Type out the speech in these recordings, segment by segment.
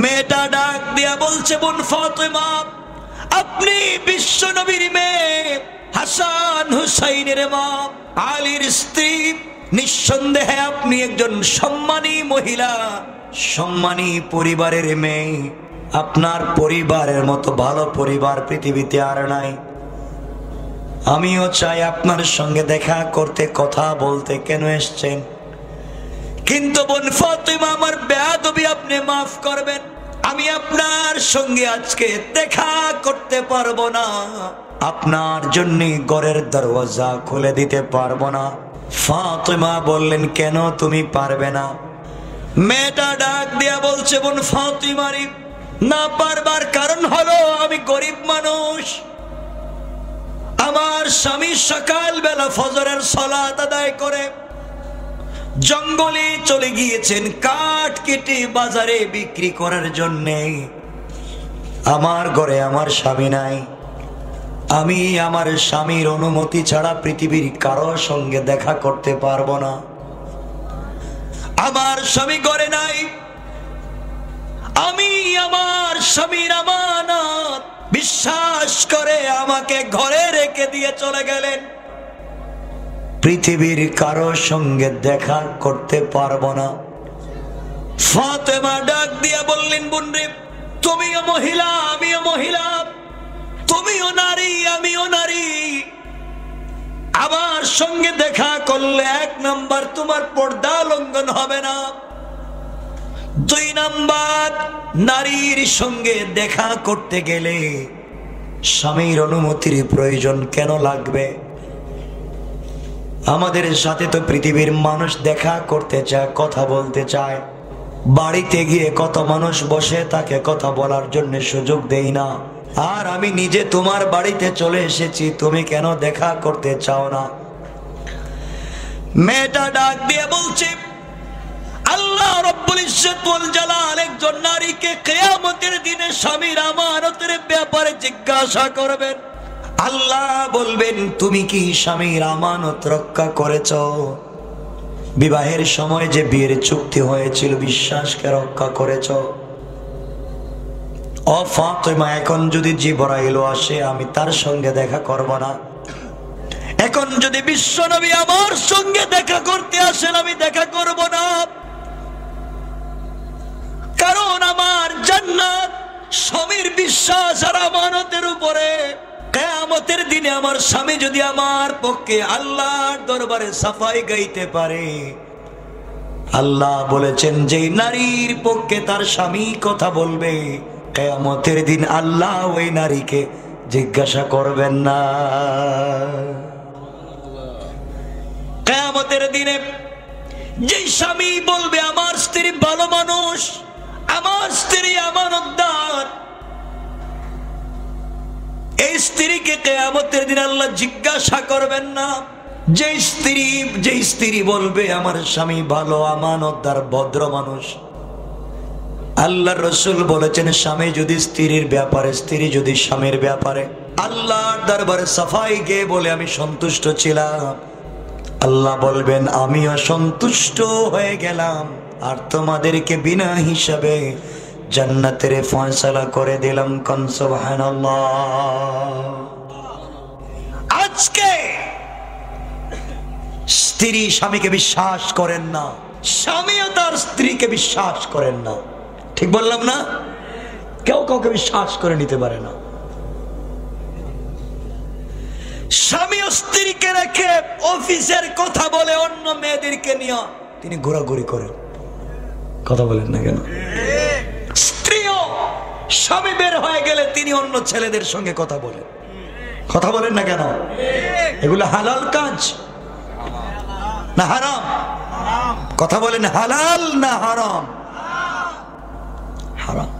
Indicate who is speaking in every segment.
Speaker 1: মেয়েটা ডাক দিয়া বলছে, বোন ফাতেমা, আপনি বিশ্ব নবীর মেয়ে, হাসান হুসাইনের মা, আলীর স্ত্রী। নিঃসন্দেহে আপনি একজন সম্মানী মহিলা, সম্মানী পরিবারের মেয়ে। আপনার পরিবারের মতো ভালো পরিবার পৃথিবীতে আর নাই। আমিও চাই আপনার সঙ্গে দেখা করতে, কথা বলতে। কেন এসছেন? কিন্তু বোন ফাতেমা, আমার বেয়াদবি আপনি মাফ করবেন, আমি আপনার সঙ্গে আজকে দেখা করতে পারবো না। আপনার জন্য ঘরের দরওয়াজা খুলে দিতে পারবো না। ফাতেমা বললেন, কেন তুমি পারবে না? মেয়েটা ডাক দিয়া বলছে, বোন ফাতেমা, না পারবার কারণ হলো আমি গরিব মানুষ। আমার স্বামী সকাল বেলা ফজরের সালাত আদায় করে জঙ্গলে চলে গিয়েছেন কাঠ কেটে বাজারে বিক্রি করার জন্যে। আমার ঘরে আমার স্বামী নাই। আমি আমার স্বামীর অনুমতি ছাড়া পৃথিবীর কারো সঙ্গে দেখা করতে পারবো না। আমার স্বামী ঘরে নাই। আমি আমার স্বামীর আমানত বিশ্বাস করে আমাকে ঘরে রেখে দিয়ে চলে গেলেন। পৃথিবীর কারো সঙ্গে দেখা করতে পারবো না। ফাতেমা ডাক দিয়া বললেন, বোন রে, তুমিও মহিলা, আমিও মহিলা, তুমিও নারী, আমিও নারী। আমার সঙ্গে দেখা করলে 1 নাম্বার তোমার পর্দা লঙ্ঘন হবে না, 2 নাম্বার নারীর সঙ্গে দেখা করতে গেলে স্বামীর অনুমতির প্রয়োজন কেন লাগবে? আমাদের সাথে তো পৃথিবীর মানুষ দেখা করতে চায়, কথা বলতে চায়। বাড়িতে গিয়ে কত মানুষ বসে তাকে কথা বলার জন্য সুযোগ দেই না। আর আমি নিজে তোমার বাড়িতে চলে এসেছি, তুমি কেন দেখা করতে চাও না? মেয়েটা ডাক দিয়ে বলছে, আল্লাহ রব্বুল ইজ্জত ওয়াল জালাল একজন নারীকে কিয়ামতের দিনে স্বামীর আমানতের ব্যাপারে জিজ্ঞাসা করবেন। আল্লাহ বলবেন, তুমি কি স্বামীর আমানত রক্ষা করেছ? বিবাহের সময় যে বিয়ের চুক্তি হয়েছিল, বিশ্বাসকে রক্ষা করেছ? ও ফাতেমা, এখন যদি জিবরাইল আসে আমি তার সঙ্গে দেখা করব না। এখন যদি বিশ্বনবী আমার সঙ্গে দেখা করতে আসেন আমি দেখা করব না। কারণ আমার জান্নাত স্বামীর বিশ্বাস আর আমানতের উপরে। কিয়ামতের দিনে আমার স্বামী যদি আমার পক্ষে আল্লাহর দরবারে সাফাই গাইতে পারে, আল্লাহ বলেছেন যেই নারীর পক্ষে তার স্বামী কথা বলবে, কিয়ামতের দিন আল্লাহ ওই নারীকে জিজ্ঞাসা করবেন না। কিয়ামতের দিনে যেই স্বামী বলবে আমার স্ত্রী ভালো মানুষ, আমার স্ত্রী আমানতদার, এই স্ত্রীকে কিয়ামতের দিন আল্লাহ জিজ্ঞাসা করবেন না। যেই স্ত্রী বলবে আমার স্বামী ভালো, আমানতদার, ভদ্র মানুষ, আল্লাহর রাসূল বলেছেন স্বামী যদি স্ত্রীর ব্যাপারে, স্ত্রী যদি স্বামীর ব্যাপারে আল্লাহর দরবারে সাফাই গিয়ে বলে আমি সন্তুষ্ট ছিলাম, আল্লাহ বলবেন আমিও সন্তুষ্ট হয়ে গেলাম আর তোমাদেরকে বিনা হিসাবে জান্নাতের ফয়সালা করে দিলাম। কোন সুবহানাল্লাহ। আজকে স্ত্রী স্বামীকে বিশ্বাস করেন না, স্বামীও তার স্ত্রীকে বিশ্বাস করেন না। ঠিক বললাম না? কেউ কাউকে বিশ্বাস করে নিতে পারে না। স্বামী স্ত্রীকে রেখে অফিসের কথা বলে অন্য মেয়েদেরকে নিয়ে তিনি ঘোরাঘুরি করেন। কথা বলেন না কেন? স্ত্রীও স্বামী বের হয়ে গেলে তিনি অন্য ছেলেদের সঙ্গে কথা বলেন। কথা বলেন না কেন? এগুলো হালাল কাজ না হারাম? কথা বলেন, হালাল না হারাম? হারাম।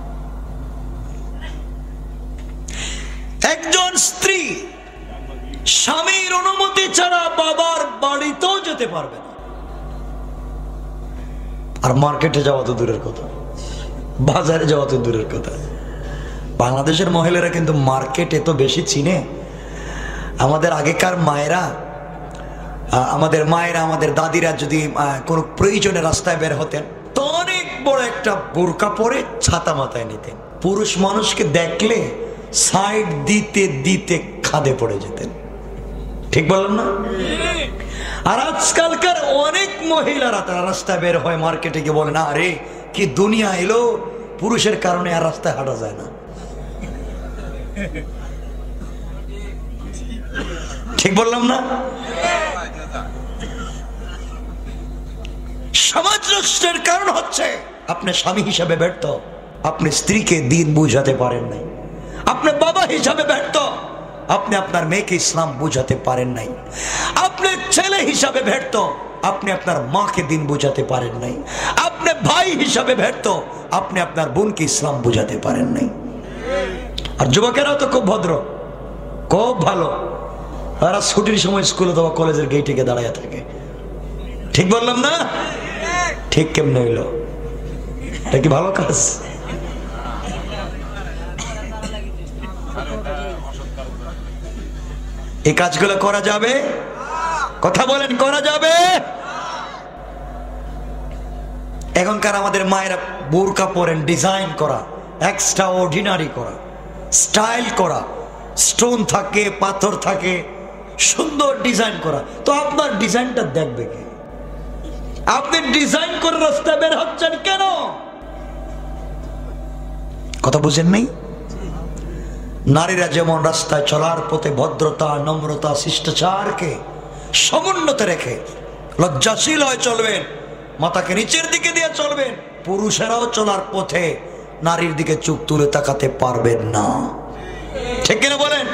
Speaker 1: একজন স্ত্রী স্বামীর অনুমতি ছাড়া বাবার বাড়িতেও যেতে পারবে না। আর মার্কেটে যাওয়া তো দূরের কথা, বাজারে যাওয়া তো দূরের কথা। বাংলাদেশের মহিলারা কিন্তু মার্কেটে তো বেশি চিনে। আমাদের আগেকার মায়েরা, আমাদের দাদিরা যদি কোনো প্রয়োজনে রাস্তায় বের হতেন তো অনেক বড় একটা বোরকা পরে ছাতা মাথায় নিতেন। পুরুষ মানুষকে দেখলে সাইড দিতে দিতে খাদে পড়ে যেতেন। ঠিক বললাম না? আর আজকালকার অনেক মহিলারা তারা রাস্তায় বের হয়, মার্কেটে গিয়ে বলে, না আরে কি দুনিয়া এলো, পুরুষের কারণে আর রাস্তায় হাঁটা যায় না। ঠিক বললাম না? সমাজ নষ্টের কারণ হচ্ছে আপনি স্বামী হিসাবে ব্যর্থ, আপনি স্ত্রীকে দিন বুঝাতে পারেন নাই, আপনি বাবা হিসাবে ব্যর্থ, আপনি আপনার মেয়েকে ইসলাম বুঝাতে পারেন নাই, আপনি ছেলে হিসাবে ব্যর্থ, আপনি আপনার মাকে দিন বুঝাতে পারেন নাই, আপনি ভাই হিসাবে ব্যর্থ, আপনি আপনার বোনকে ইসলাম বুঝাতে পারেন নাই। আর যুবকেরাও তো খুব ভদ্র, খুব ভালো, তারা ছুটির সময় স্কুলে অথবা কলেজের গেটে গিয়ে দাঁড়ায় থাকে। ঠিক বললাম না? ঠিক কেমনে হইল? এটা কি ভালো কাজ? এই কাজগুলো করা যাবে? কথা বলেন, করা যাবে? এখনকার আমাদের মায়েরা বোরকা পরেন, ডিজাইন করা, এক্সট্রা অর্ডিনারি করা, স্টাইল করা, স্টোন থাকে, পাথর থাকে, সুন্দর ডিজাইন করা। তো আপনার ডিজাইনটা দেখবে কি? আপনি ডিজাইন করে রাস্তায় বের হচ্ছেন কেন? কথা বুঝেন নাই? নারীরা যেমন রাস্তায় চলার পথে ভদ্রতা, নম্রতা, শিষ্টাচারকে সমুন্নত রেখে লজ্জাশীল হয়ে চলবেন, মাথাকে নিচের দিকে দিয়ে চলবেন, পুরুষেরাও চলার পথে নারীর দিকে চোখ তুলে তাকাতে পারবেন না। ঠিক কিনা বলেন?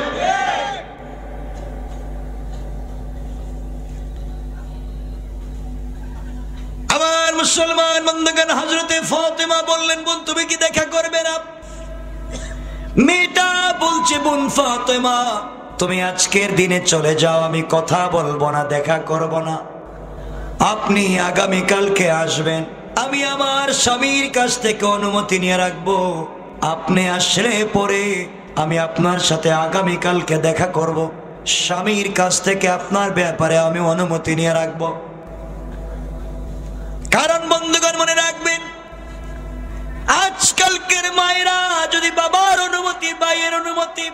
Speaker 1: আমার মুসলমান বন্ধুগণ, হযরতে ফাতেমা বললেন, বোন তুমি কি দেখা করবে না? মেয়েটা বলছে, বোন ফাতেমা তুমি আজকের দিনে চলে যাও, আমি কথা বলবো না, দেখা করব না, আপনি আগামীকালকে আসবেন, আমি আমার স্বামীর কাছ থেকে অনুমতি নিয়ে রাখবো, আপনি আসলে পরে আমি আপনার সাথে আগামীকালকে দেখা করব, স্বামীর কাছ থেকে আপনার ব্যাপারে আমি অনুমতি নিয়ে রাখবো। কারণ বন্ধুগণ মনে রাখবেন, আজকালকের মায়েরা যদি বাবার অনুমতি, ভাইয়ের অনুমতি,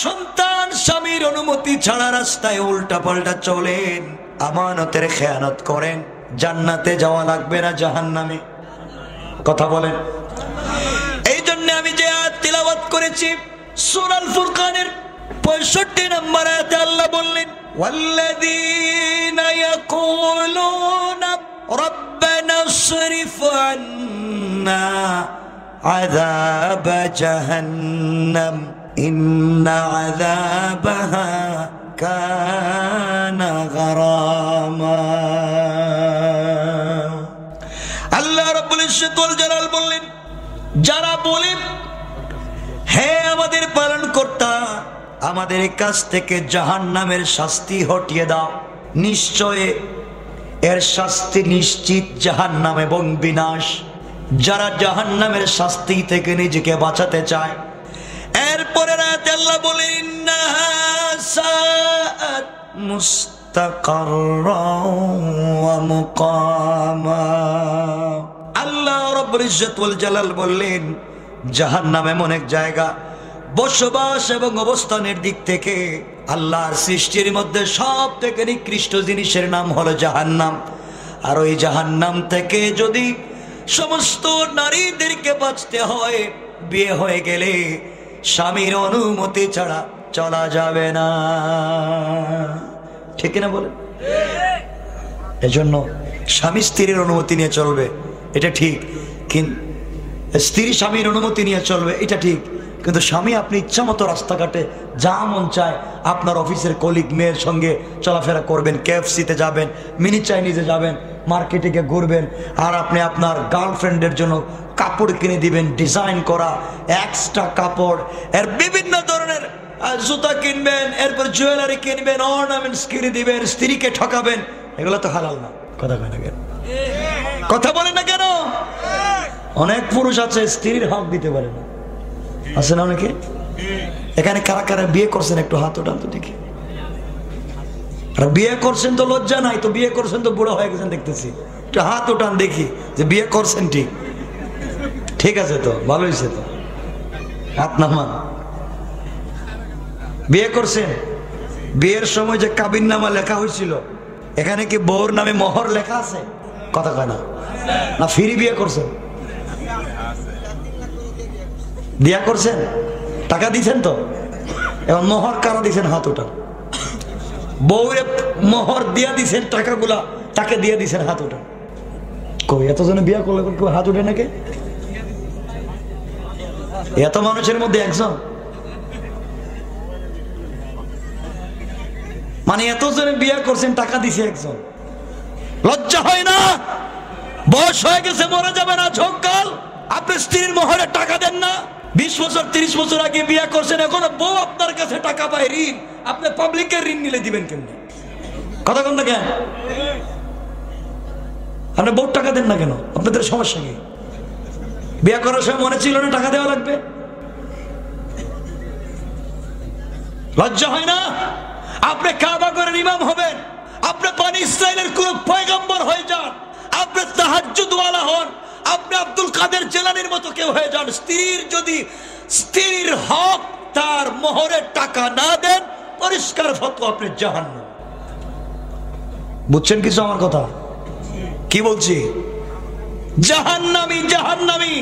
Speaker 1: সন্তান স্বামীর অনুমতি ছাড়া রাস্তায় উল্টা পাল্টা চলেন, আমানতের খেয়ানত করেন, জান্নাতে যাওয়া লাগবে না জাহান্নামে। কথা বলেন। এই জন্য আমি যে আয়াত তিলাওয়াত করেছি সূরা আল ফুরকানের 65 নম্বর আয়াতে আল্লাহ বললেন, ওয়াল্লাযীনা ইয়াকুলুনা রব্বানা ইসরিফ আন্না আযাব জাহান্নাম ইন্না আযাবাহা কানা গারামা। আল্লাহ রাব্বুল ইজ্জত ওয়াল জালাল বললেন, যারা বলে হে আমাদের পালনকর্তা, আমাদের কাছ থেকে জাহান্নামের শাস্তি হটিয়ে দাও, নিশ্চয় এর শাস্তি নিশ্চিত জাহান্নাম এবং বিনাশ। যারা জাহান্নামের শাস্তি থেকে নিজেকে বাঁচাতে চায়, এরপরে আয়াতে আল্লাহ বলেন, ইন্নাহা সাআত মুস্তাকাররান ওয়া মুকামা। আল্লাহ রাব্বুল ইজ্জত ওয়াল জালাল বললেন, জাহান্নাম এমন এক জায়গা, বসবাস এবং অবস্থানের দিক থেকে আল্লাহর সৃষ্টির মধ্যে সব থেকে নিকৃষ্ট জিনিসের নাম হলো জাহান্নাম। আর ওই জাহান্নাম থেকে যদি সমস্ত নারীদেরকে বাঁচতে হয়, বিয়ে হয়ে গেলে স্বামীর অনুমতি ছাড়া চলা যাবে না। ঠিক না বলে? এজন্য স্বামী স্ত্রীর অনুমতি নিয়ে চলবে, এটা ঠিক, কিন্তু স্ত্রী স্বামীর অনুমতি নিয়ে চলবে, এটা ঠিক, কিন্তু স্বামী আপনি ইচ্ছা মতো রাস্তাঘাটে যা মন চায় আপনার অফিসের কলিগ মেয়ের সঙ্গে চলাফেরা করবেন, KFC-তে যাবেন, মিনি চাইনিজে যাবেন, মার্কেটে গিয়ে ঘুরবেন, আর আপনি আপনার গার্লফ্রেন্ডের জন্য কাপড় কিনে দিবেন, ডিজাইন করা এক্সট্রা কাপড়, এর বিভিন্ন ধরনের জুতা কিনবেন, এরপর জুয়েলারি কিনবেন, অর্নামেন্টস কিনে দিবেন, স্ত্রীকে ঠকাবেন, এগুলো তো হালাল না। কথা বলে না কেন? কথা বলে না কেন? অনেক পুরুষ আছে স্ত্রীর হক দিতে পারে না, আছে না অনেকে? এখানে কারা কারা বিয়ে করছেন একটু হাত ওঠান তো দেখি। বিয়ে করছেন তো লজ্জা নাই, তো বিয়ে করছেন তো বুড়ো হয়ে গেছেন দেখতেছি, একটু হাত ওঠান দেখি যে বিয়ে করছেন ঠিক। ঠিক আছে তো, ভালো হয়েছে তো। আপনার মান বিয়ে করছেন, বিয়ের সময় যে কাবিননামা লেখা হয়েছিল এখানে কি বউর নামে মোহর লেখা আছে? কথা কয় না, না ফ্রি বিয়ে করছেন? দিয়া করছেন, টাকা দিছেন তো? এবং মোহর কারা দিছেন? হাত উঠান। বউরে মোহর দিয়া দিছেন, টাকাগুলা তাকে দিয়ে দিছেন, হাত উঠান। কই এতজনে বিয়ে করলে কেউ হাত উঠে নাকি? এত মানুষের মধ্যে একজন, মানে এতজনে বিয়ে করছেন, টাকা দিছে একজন। লজ্জা হয় না? বয়স হয়ে গেছে, মরে যাবে না ঝোঁকাল, আপনি স্ত্রীর মোহরে টাকা দেন না? 20 বছর 30 বছর আগে বিয়ে করছেন, এখন বউ আপনার কাছে টাকা পায় ঋণ, আপনি পাবলিকের ঋণ নিলে দিবেন কেমনি? কথা কোন না কেন? আপনি বউ টাকা দেন না কেন? আপনাদের সমস্যা কি? বিয়ে করার সময় মনে ছিল না টাকা দেওয়া লাগবে? লজ্জা হয় না? আপনি কাবা ঘরের ইমাম হবেন, আপনি বনি ইসরাইলের কোন পয়গম্বর হয়ে যান, আপনি তাহাজ্জুদ ওয়ালা হন, আপনি আব্দুল কাদের জিলানীর মতো কেউ হয়ে যান, স্ত্রীর হক তার মোহরের টাকা না দেন, পরিষ্কার ফতোয়া, আপনি জাহান্নাম। বুঝছেন কিছু আমার কথা? কি বলছি? জাহান্নামী, জাহান্নামী।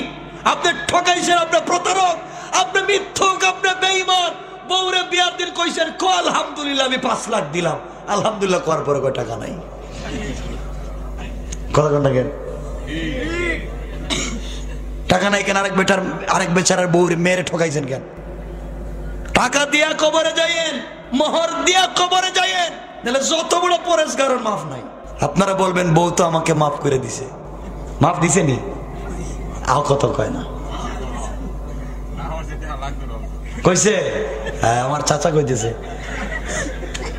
Speaker 1: আপনি ঠকাইছেন, আপনি প্রতারক, আপনি মিথ্যুক, আপনি বেঈমান। বউরে বিয়ার দিন কইছেন, কো আলহামদুলিল্লাহ আমি 5 লাখ দিলাম, আলহামদুলিল্লাহ করার পরে কয় টাকা নাই। কথা কোন টাকা? টাকা নাই কেন? আরেক বেচারার বউরে মেরে ঠকাইছেন কেন? টাকা দিয়া কবরে যাইয়েন, মোহর দিয়া কবরে যাইয়েন, নাহলে যত বড় পরেশগারের মাফ নাই। আপনারা বলবেন বউ তো আমাকে মাফ করে দিছে। মাফ দিছে নি? আও কত কয় না কইছে? হ্যাঁ, আমার চাচা কইতেছে।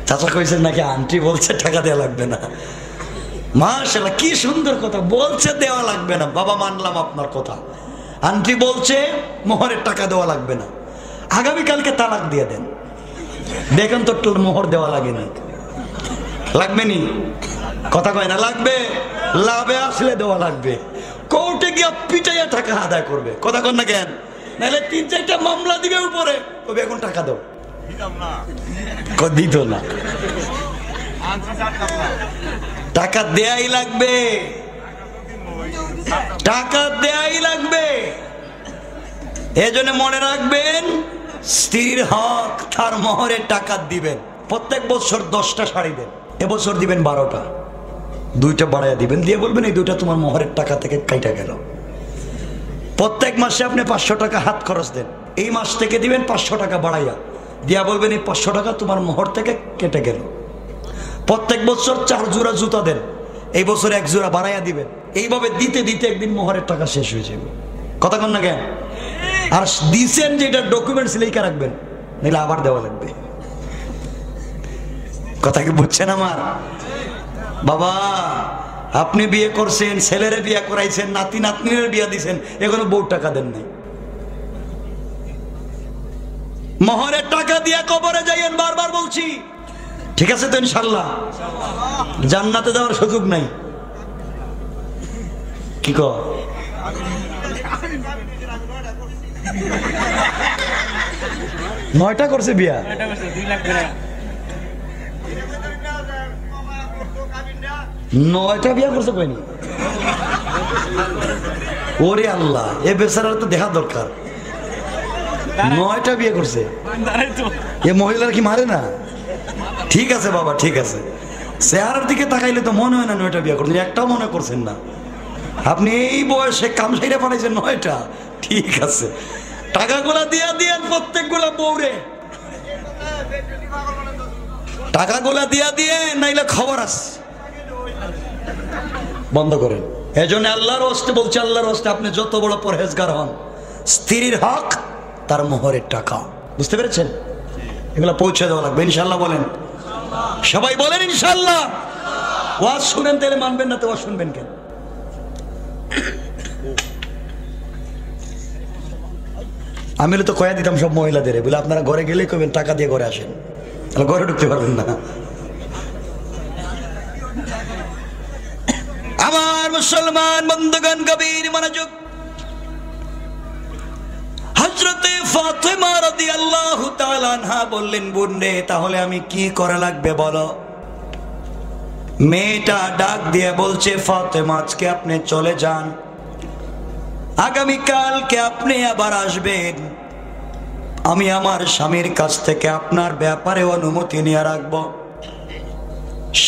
Speaker 1: চাচা কইছে নাকি? আন্টি বলছে টাকা দেওয়া লাগবে না। মাশাআল্লাহ, কি সুন্দর কথা বলছে, দেওয়া লাগবে না। বাবা, মানলাম আপনার কথা। আন্টি বলছে মোহরের টাকা দেওয়া লাগবে না, আগামীকালকে তালাক দিয়ে দেন, দেখেন তো মোহর দেওয়া লাগে না। লাগবে নি? কথা কয় না? লাগবে। লাভে আসলে দেওয়া লাগবে, কোর্টে গিয়ে পিটাইয়া টাকা আদায় করবে। কথা কন না কেন? নাহলে 3-4টা মামলা দিবে উপরে, তবে এখন টাকা দাও। দিত না, টাকা দেয়াই লাগবে, টাকা দেয়াই লাগবে। এজন্য মনে রাখবেন, স্ত্রীর হক তার মোহরের টাকা দিবেন। প্রত্যেক বছর 10টা শাড়ি দেন, এবছর দিবেন 12টা, 2টা বাড়াইয়া দিবেন, দিয়ে বলবেন এই 2টা তোমার মোহরের টাকা থেকে কাইটা গেল। প্রত্যেক মাসে আপনি 500 টাকা হাত খরচ দেন, এই মাস থেকে দিবেন 500 টাকা বাড়াইয়া, দিয়া বলবেন এই 500 টাকা তোমার মোহর থেকে কেটে গেল। প্রত্যেক বছর 4 জোড়া জুতা দেন, এই বছর 1 জোড়া বাড়াইয়া দিবেন। এইভাবে দিতে দিতে একদিন মোহরের টাকা শেষ হয়ে যাবে। কথা কন না কেন? আর দিছেন যেটা ডকুমেন্টস লেখা রাখবেন, নাহলে আবার দেওয়া লাগবে। কথা কি বুঝছেন আমার? বাবা, আপনি বিয়ে করছেন, ছেলেরে বিয়ে করাইছেন, নাতি নাতনির বিয়ে দিছেন, এখনো বউ টাকা দেন নাই। মোহরের টাকা দিয়ে কবরে যাইয়েন, বারবার বলছি। ঠিক আছে তো ইনশাল্লাহ? জান্নাতে যাওয়ার সুযোগ নাই। কি কর? 9টা করছে বিয়া, 9টা বিয়া করছে কয়নি? ওরে আল্লাহ, এ বেচারার তো দেখা দরকার। 9টা বিয়ে করছে, এ মহিলার কি মারে না? ঠিক আছে বাবা, ঠিক আছে। চেহারার দিকে তাকাইলে তো মনে হয় না 9টা বিয়ে করছেন, একটাও মনে করছেন না। আপনি এই বয়সে কামসাইরা পাঠাইছেন 9টা, ঠিক আছে। টাকাগুলা দিয়া দিয়েন প্রত্যেকগুলা বউরে, টাকাগুলা দিয়া দিয়ে, নাইলে খবর আছে। বন্ধ করেন। এজন্য আল্লাহর ওয়াস্তে বলছি, আল্লাহর ওয়াস্তে আপনি যত বড় পরহেজগার হন, স্ত্রীর হক তার মোহরের টাকা, বুঝতে পেরেছেন? এগুলো পৌঁছে দেওয়া লাগবে ইনশাল্লাহ। বলেন সবাই, বলেন ইনশাল্লাহ। ওয়াজ শুনেন, তাহলে মানবেন না তো ওয়াজ শুনবেন কেন? আমি তো কয়া দিতাম সব মহিলাদের, বলে আপনারা ঘরে গেলেই কবেন টাকা দিয়ে ঘরে আসেন, তাহলে ঘরে ঢুকতে পারবেন না। আমার মুসলমান বন্ধুগণ, গভীর মনোযোগ। ফাতেমা রাদিয়াল্লাহু তাআলা আনহা বললেন, বোন রে, তাহলে আমি কি করা লাগবে বলো। মেয়েটা ডাক দিয়ে বলছে, ফাতেমা, আজকে আপনি চলে যান, আগামীকালকে আপনি আবার আসবেন। আমি আমার স্বামীর কাছ থেকে আপনার ব্যাপারে অনুমতি নিয়ে রাখবো।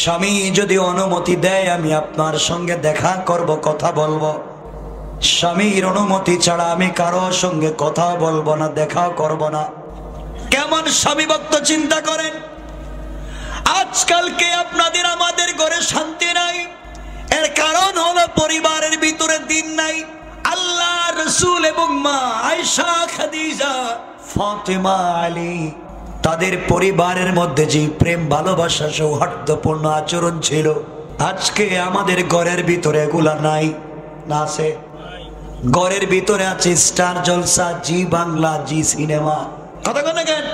Speaker 1: স্বামী যদি অনুমতি দেয় আমি আপনার সঙ্গে দেখা করব, কথা বলবো। স্বামীর অনুমতি ছাড়া আমি কারো সঙ্গে কথা বলবো না, দেখা করব না। কেমন স্বামী ভক্ত চিন্তা করেন। আজকালকে আপনাদের আমাদের ঘরে শান্তি নাই, এর কারণ হলো পরিবারের ভিতরে দিন নাই। আল্লাহ, রাসূল এবং মা আয়েশা, খাদিজা, ফাতেমা, আলী, তাদের পরিবারের মধ্যে যে প্রেম, ভালোবাসা, সৌহার্দ্যপূর্ণ আচরণ ছিল, আজকে আমাদের ঘরের ভিতরে এগুলা নাই। না আছে? ঘরের ভিতরে আছে স্টার জলসা, জি বাংলা, জি সিনেমা। কথা কথা কেন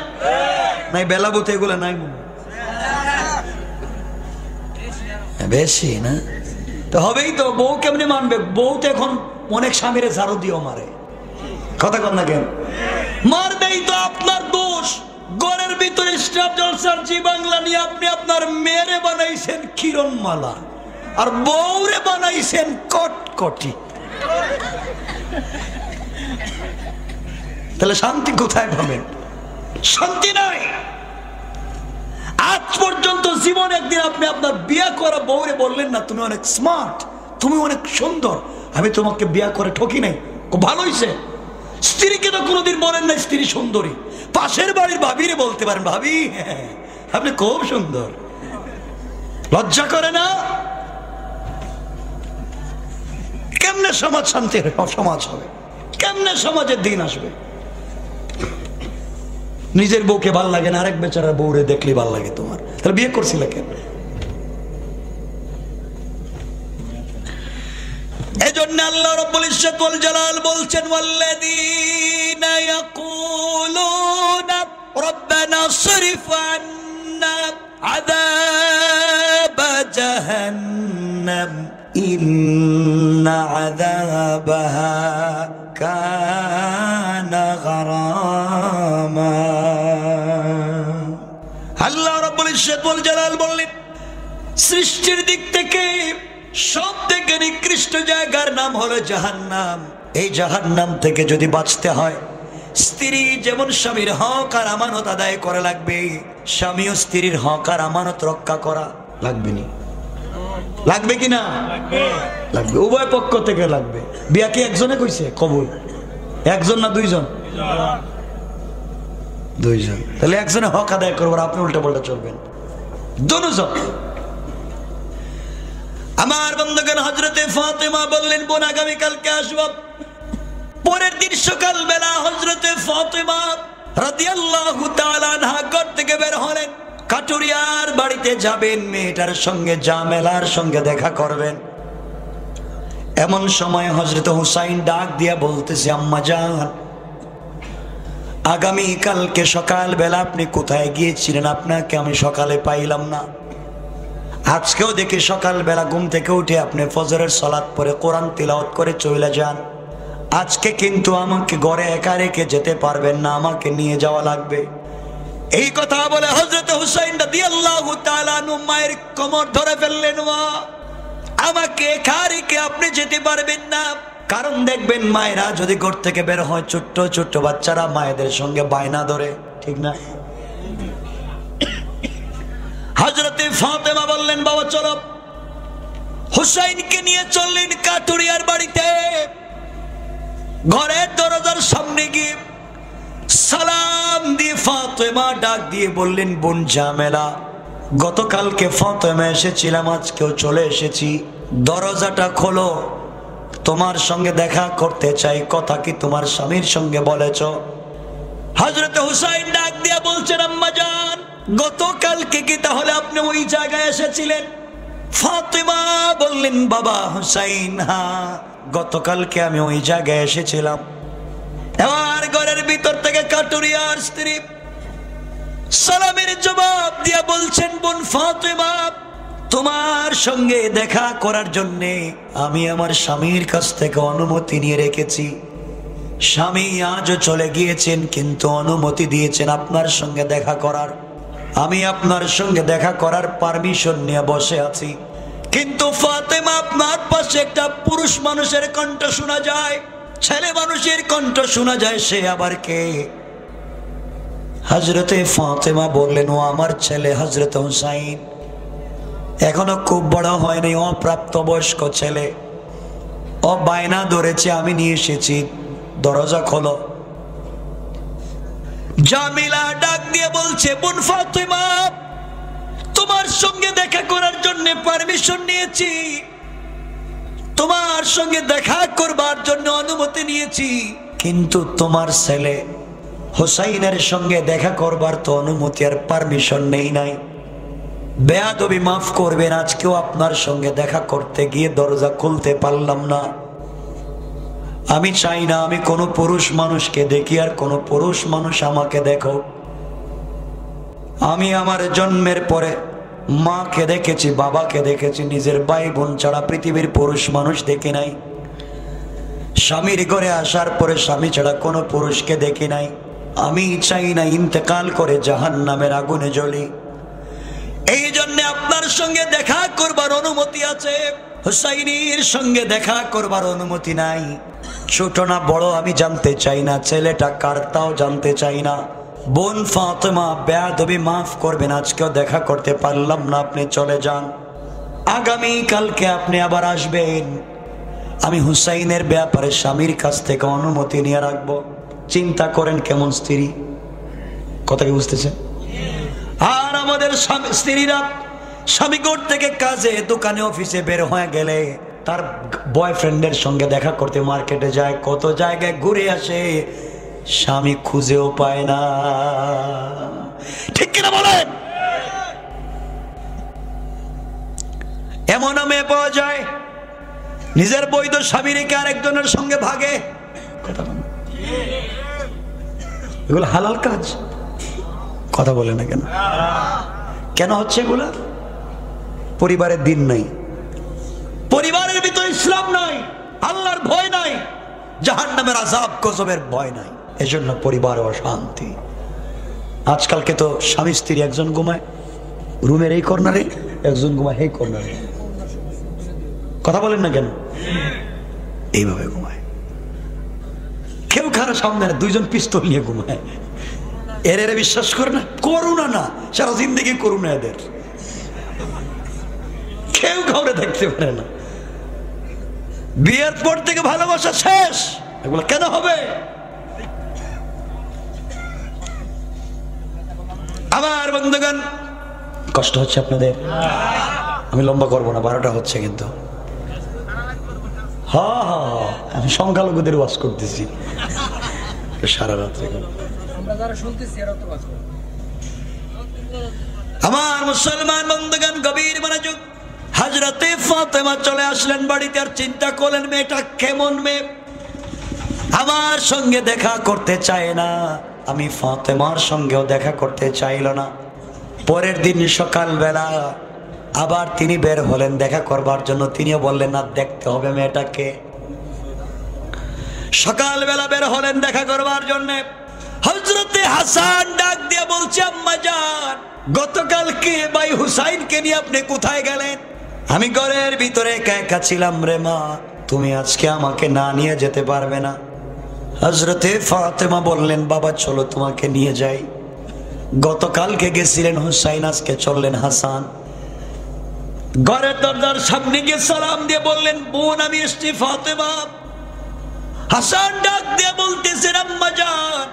Speaker 1: নাই? বেলাবুতে এগুলা নাই বেশি না? তো হবেই তো। বউ কেমনে মানবে? বউ তো এখন অনেক স্বামীরে ঝাড়ু দিও মারে। কথা কন না কেন? মারবেই তো, আপনার দোষ। ঘরের ভিতরে স্টার জলসার জি বাংলা নিয়ে আপনি আপনার মেয়েরে বানাইছেন কিরণমালা, আর বউরে বানাইছেন কটকটি। তাহলে শান্তি কোথায় পাবেন? শান্তি নাই। আজ পর্যন্ত জীবন একদিন আপনি আপনার বিয়ে করা বউরে বললেন না, তুমি অনেক স্মার্ট, তুমি অনেক সুন্দর, আমি তোমাকে বিয়ে করে ঠকি নাই, ভালো হয়েছে। স্ত্রীকে তো কোনোদিন বলেন না স্ত্রী সুন্দরী। পাশের বাড়ির ভাবিরে বলতে পারেন, ভাবি আপনি খুব সুন্দর। লজ্জা করে না? কেমনে সমাজ শান্তি সমাজ হবে? কেমনে সমাজের দিন আসবে? নিজের বউকে ভাল লাগে না, আরেক বেচারা বউরে দেখলে ভাল লাগে তোমার, তাহলে বিয়ে করছিলে কেন? এজন্য আল্লাহ রাব্বুল ইজ্জত ওয়াল জালাল বলছেন, ওয়াল্লাযীনা ইয়াকুলুনা রাব্বানা সরিফ আন্না আযাব জাহান্নাম ইন্না আযাবাহা কানা গারামা। আল্লাহ রাব্বুল ইজ্জত ওয়াল জালাল বললেন, সৃষ্টির দিক থেকে সব থেকে নিকৃষ্ট জায়গার নাম হলো জাহান্নাম। এই জাহান্নাম থেকে যদি বাঁচতে হয়, স্ত্রী যেমন স্বামীর হক আর আমানত আদায় করা লাগবে, স্বামীও স্ত্রীর হক আর আমানত রক্ষা করা লাগবে। নি লাগবে কিনা? লাগবে, উভয় পক্ষ থেকে লাগবে। বিয়া কি একজনে কইছে কবুল? একজন না দুইজন? দুইজন। তাহলে একজনে হক আদায় করবেন, আপনি উল্টা পাল্টা চলবেন দুজন। আমার বন্ধুগণ, হযরতে ফাতেমা বললেন, বোন আগামীকালকে আসব। পরের দিন সকাল বেলা হযরতে ফাতেমা রাদিয়াল্লাহু তাআলা আনহা ঘর থেকে বের হলেন, কাটুরিয়ার বাড়িতে যাবেন, মেয়েটার সঙ্গে জামেলার সঙ্গে দেখা করবেন। এমন সময় হযরত হুসাইন ডাক দিয়া বলতেছে, আম্মা জান, আগামীকালকে সকাল বেলা আপনি কোথায় গিয়েছিলেন? আপনাকে আমি সকালে পাইলাম না। আজকেও দেখি সকাল বেলা ঘুম থেকে উঠে আপনি ফজরের সালাত পড়ে কোরআন তিলাওয়াত করে চলে যান। আজকে কিন্তু আমাকে ঘরে একা রেখে যেতে পারবেন না, আমাকে নিয়ে যাওয়া লাগবে। এই কথা বলে হযরত হুসাইন রাদিয়াল্লাহু তাআলা আনহু মায়ের কোমর ধরে ফেললেন, মা, আমাকে একা রেখে আপনি যেতে পারবেন না। কারণ দেখবেন, মায়েরা যদি ঘর থেকে বের হয়, ছোট্ট ছোট্ট বাচ্চারা মায়েদের সঙ্গে বায়না ধরে, ঠিক না? হযরতে ফাতেমা বললেন, বাবা চলো। হুসাইনকে নিয়ে চললেন কাটুরিয়ার বাড়িতে। ঘরের দরজার সামনে গিয়ে সালাম দিয়ে ফাতেমা ডাক দিয়ে বললেন, বোন জামেলা, গতকালকে ফাতেমা এসেছিলাম, আজকেও চলে এসেছি, দরজাটা খোলো, তোমার সঙ্গে দেখা করতে চাই। কথা কি তোমার স্বামীর সঙ্গে বলেছ? হযরতে হুসাইন ডাক দিয়ে বলছেন, আম্মা জান, গতকালকে কি তাহলে আপনি ওই জায়গায় এসেছিলেন? ফাতেমা বললেন, বাবা হুসাইন, হ্যাঁ, গতকালকে আমি ওই জায়গায় এসেছিলাম। এবার ঘরের ভিতর থেকে কাটুরিয়ার স্ত্রী সালামের জবাব দিয়া বলছেন, বোন ফাতেমা, তোমার সঙ্গে দেখা করার জন্য আমি আমার স্বামীর কাছ থেকে অনুমতি নিয়ে রেখেছি। স্বামী আজও চলে গিয়েছেন, কিন্তু অনুমতি দিয়েছেন আপনার সঙ্গে দেখা করার। আমি আপনার সঙ্গে দেখা করার পারমিশন নিয়ে বসে আছি, কিন্তু ফাতেমা আপনার পাশে একটা পুরুষ মানুষের কণ্ঠ শোনা যায়, ছেলে মানুষের কণ্ঠ শোনা যায়। সে আবার কে? হযরতে ফাতেমা বললেন, ও আমার ছেলে হযরত হুসাইন। এখনো খুব বড় হয়নি, অপ্রাপ্তবয়স্ক ছেলে। ও বায়না ধরেছে, আমি নিয়ে এসেছি, দরজা খোলো। জামিলা ডাক দিয়ে বলছে, বোন ফাতেমা, তোমার সঙ্গে দেখা করার জন্য পারমিশন নিয়েছি, তোমার সঙ্গে দেখা করবার জন্য অনুমতি নিয়েছি, কিন্তু তোমার ছেলে হুসাইনের সঙ্গে দেখা করবার তো অনুমতি আর পারমিশন নেই নাই। বেয়াদবি মাফ করবেন, আজকেও আপনার সঙ্গে দেখা করতে গিয়ে দরজা খুলতে পারলাম না। আমি চাই না আমি কোনো পুরুষ মানুষকে দেখি আর কোনো পুরুষ মানুষ আমাকে দেখো। আমি আমার জন্মের পরে মাকে দেখেছি, বাবাকে দেখেছি, নিজের ভাই বোন ছাড়া পৃথিবীর পুরুষ মানুষ দেখি নাই। স্বামীর ঘরে আসার পরে স্বামী ছাড়া কোনো পুরুষকে দেখি নাই। আমি চাই না ইন্তেকাল করে জাহান্নামের আগুনে জ্বলি। এই জন্য আপনার সঙ্গে দেখা করবার অনুমতি আছে, হুসাইনের সঙ্গে দেখা করবার অনুমতি নাই। ছোট না বড় আমি জানতে চাই না, ছেলেটা কার তাও জানতে চাই না। বোন ফাতেমা, বেয়াদবি মাফ করবেন, আজকেও দেখা করতে পারলাম না, আপনি চলে যান। আগামী কালকে আপনি আবার আসবেন। আমি হুসাইনের ব্যাপারে স্বামীর কাছ থেকে অনুমতি নিয়ে রাখবো। চিন্তা করেন কেমন স্ত্রী, কথা কি বুঝতেছে? আর আমাদের স্ত্রীরা স্বামী ঘর থেকে কাজে, দোকানে, অফিসে বের হয়ে গেলে তার বয়ফ্রেন্ডের সঙ্গে দেখা করতে মার্কেটে যায়, কত জায়গায় ঘুরে আসে, স্বামী খুঁজেও পায় না। ঠিক কিনা বলেন? এমন মেয়ে পাওয়া যায় নিজের বৈধ স্বামী রেখে আরেকজনের সঙ্গে ভাগে। এগুলো হালাল কাজ? কথা বলে না কেন? কেন হচ্ছে এগুলা? পরিবারের দিন নাই, পরিবারের ভিতরে ইসলাম নাই, আল্লাহর ভয় নাই, জাহান্নামের আযাব গজবের ভয় নাই, এজন্য পরিবারে অশান্তি। আজকালকে তো স্বামী স্ত্রী একজন ঘুমায় রুমের এই কর্নারে, একজন ঘুমায় এই কর্নারে। কথা বলেন না কেন? এইভাবে ঘুমায়। কেউ কারো সামনে, দুইজন পিস্তল নিয়ে ঘুমায়। এর বিশ্বাস করে না? করুণা না, সারা জিন্দেগি করুণা এদের। কেউ কাউরে দেখতে পারে না। বিয়ের পর থেকে ভালোবাসা শেষ, এগুলো কেন হবে? আমার বন্ধুগণ, কষ্ট হচ্ছে আপনাদের? আমি লম্বা করবো না, 12টা হচ্ছে কিন্তু। আমি সংখ্যালঘুদের ওয়াজ করতেছি সারা রাত্রে। আমার মুসলমান বন্ধুগণ, গভীর মনোযোগ। হযরতে ফাতেমা চলে আসলেন বাড়িতে, আর চিন্তা করলেন মেয়েটা কেমন মেয়ে, আমার সঙ্গে দেখা করতে চায় না। আমি ফাতেমার সঙ্গেও দেখা করতে চাইল না। পরের দিন সকালবেলা আবার তিনি বের হলেন দেখা করবার জন্য। তিনিও বললেন না, দেখতে হবে মেয়েটাকে। সকালবেলা বের হলেন দেখা করবার জন্য। হযরতে হাসান ডাক দিয়ে বলছে, আম্মা জান, গতকালকে ভাই হুসাইনকে নিয়ে আপনি কোথায় গেলেন? আমি ঘরের ভিতরে একা একা ছিলাম রে মা, তুমি আজকে আমাকে না নিয়ে যেতে পারবে না। হযরতে ফাতেমা বললেন, বাবা চলো তোমাকে নিয়ে যাই। গতকালকে গেছিলেন হুসাইন, আজকে চললেন হাসান। ঘরের দরজার সামনে গিয়ে সালাম দিয়ে বললেন, বোন আমি এসছি ফাতেমা। হাসান ডাক দিয়ে বলতেছেন, আম্মা জান,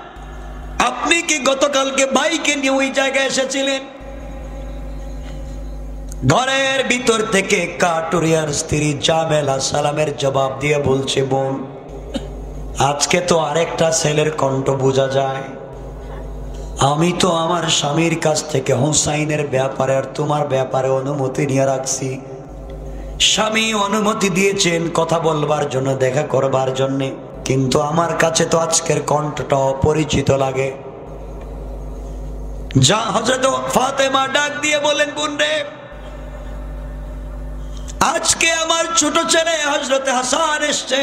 Speaker 1: আপনি কি গতকালকে ভাইকে নিয়ে ওই জায়গায় এসেছিলেন? ঘরের ভিতর থেকে কাটুরিয়ার স্ত্রী জামেলা সালামের জবাব দিয়ে বলছে, বোন আজকে তো আরেকটা ছেলের কণ্ঠ বোঝা যায়। আমি তো আমার স্বামীর কাছ থেকে হুসাইনের ব্যাপারে আর তোমার ব্যাপারে অনুমতি নিয়ে রাখছি। স্বামী অনুমতি দিয়েছেন কথা বলবার জন্য, দেখা করবার জন্য, কিন্তু আমার কাছে তো আজকের কণ্ঠটা অপরিচিত লাগে। যা হযরত ফাতেমা ডাক দিয়ে বলেন, বোন রে, আজকে আমার ছোট ছেলে হযরতে হাসান এসছে,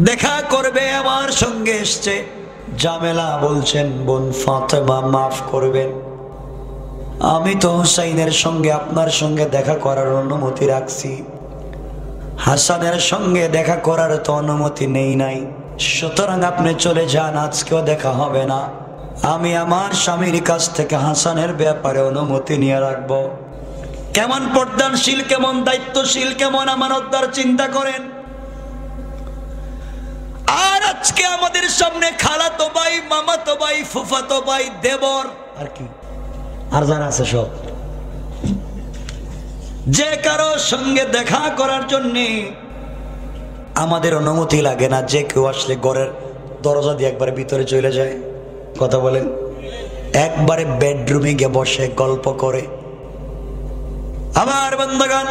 Speaker 1: দেখা করবে আমার সঙ্গে এসছে। জামেলা বলছেন, বোন ফাতেমা মাফ করবেন, আমি তো হুসাইনের সঙ্গে আপনার সঙ্গে দেখা করার অনুমতি রাখছি, হাসানের সঙ্গে দেখা করার তো অনুমতি নেই নাই, সুতরাং আপনি চলে যান, আজকেও দেখা হবে না। আমি আমার স্বামীর কাছ থেকে হাসানের ব্যাপারে অনুমতি নিয়ে রাখবো। কেমন পর্দানশীল, কেমন দায়িত্বশীল, কেমন আমানতদার চিন্তা করেন। আর আজকে আমাদের সামনে খালাতো ভাই, মামাতো ভাই, ফুফাতো ভাই, দেবর আর কি আর যারা আছে সব, যে কারো সঙ্গে দেখা করার জন্য আমাদের অনুমতি লাগে না। যে কেউ আসলে ঘরের দরজা দিয়ে একবারে ভিতরে চলে যায়। কথা বলেন, একবারে বেডরুমে গিয়ে বসে গল্প করে। আমার বান্দাগান,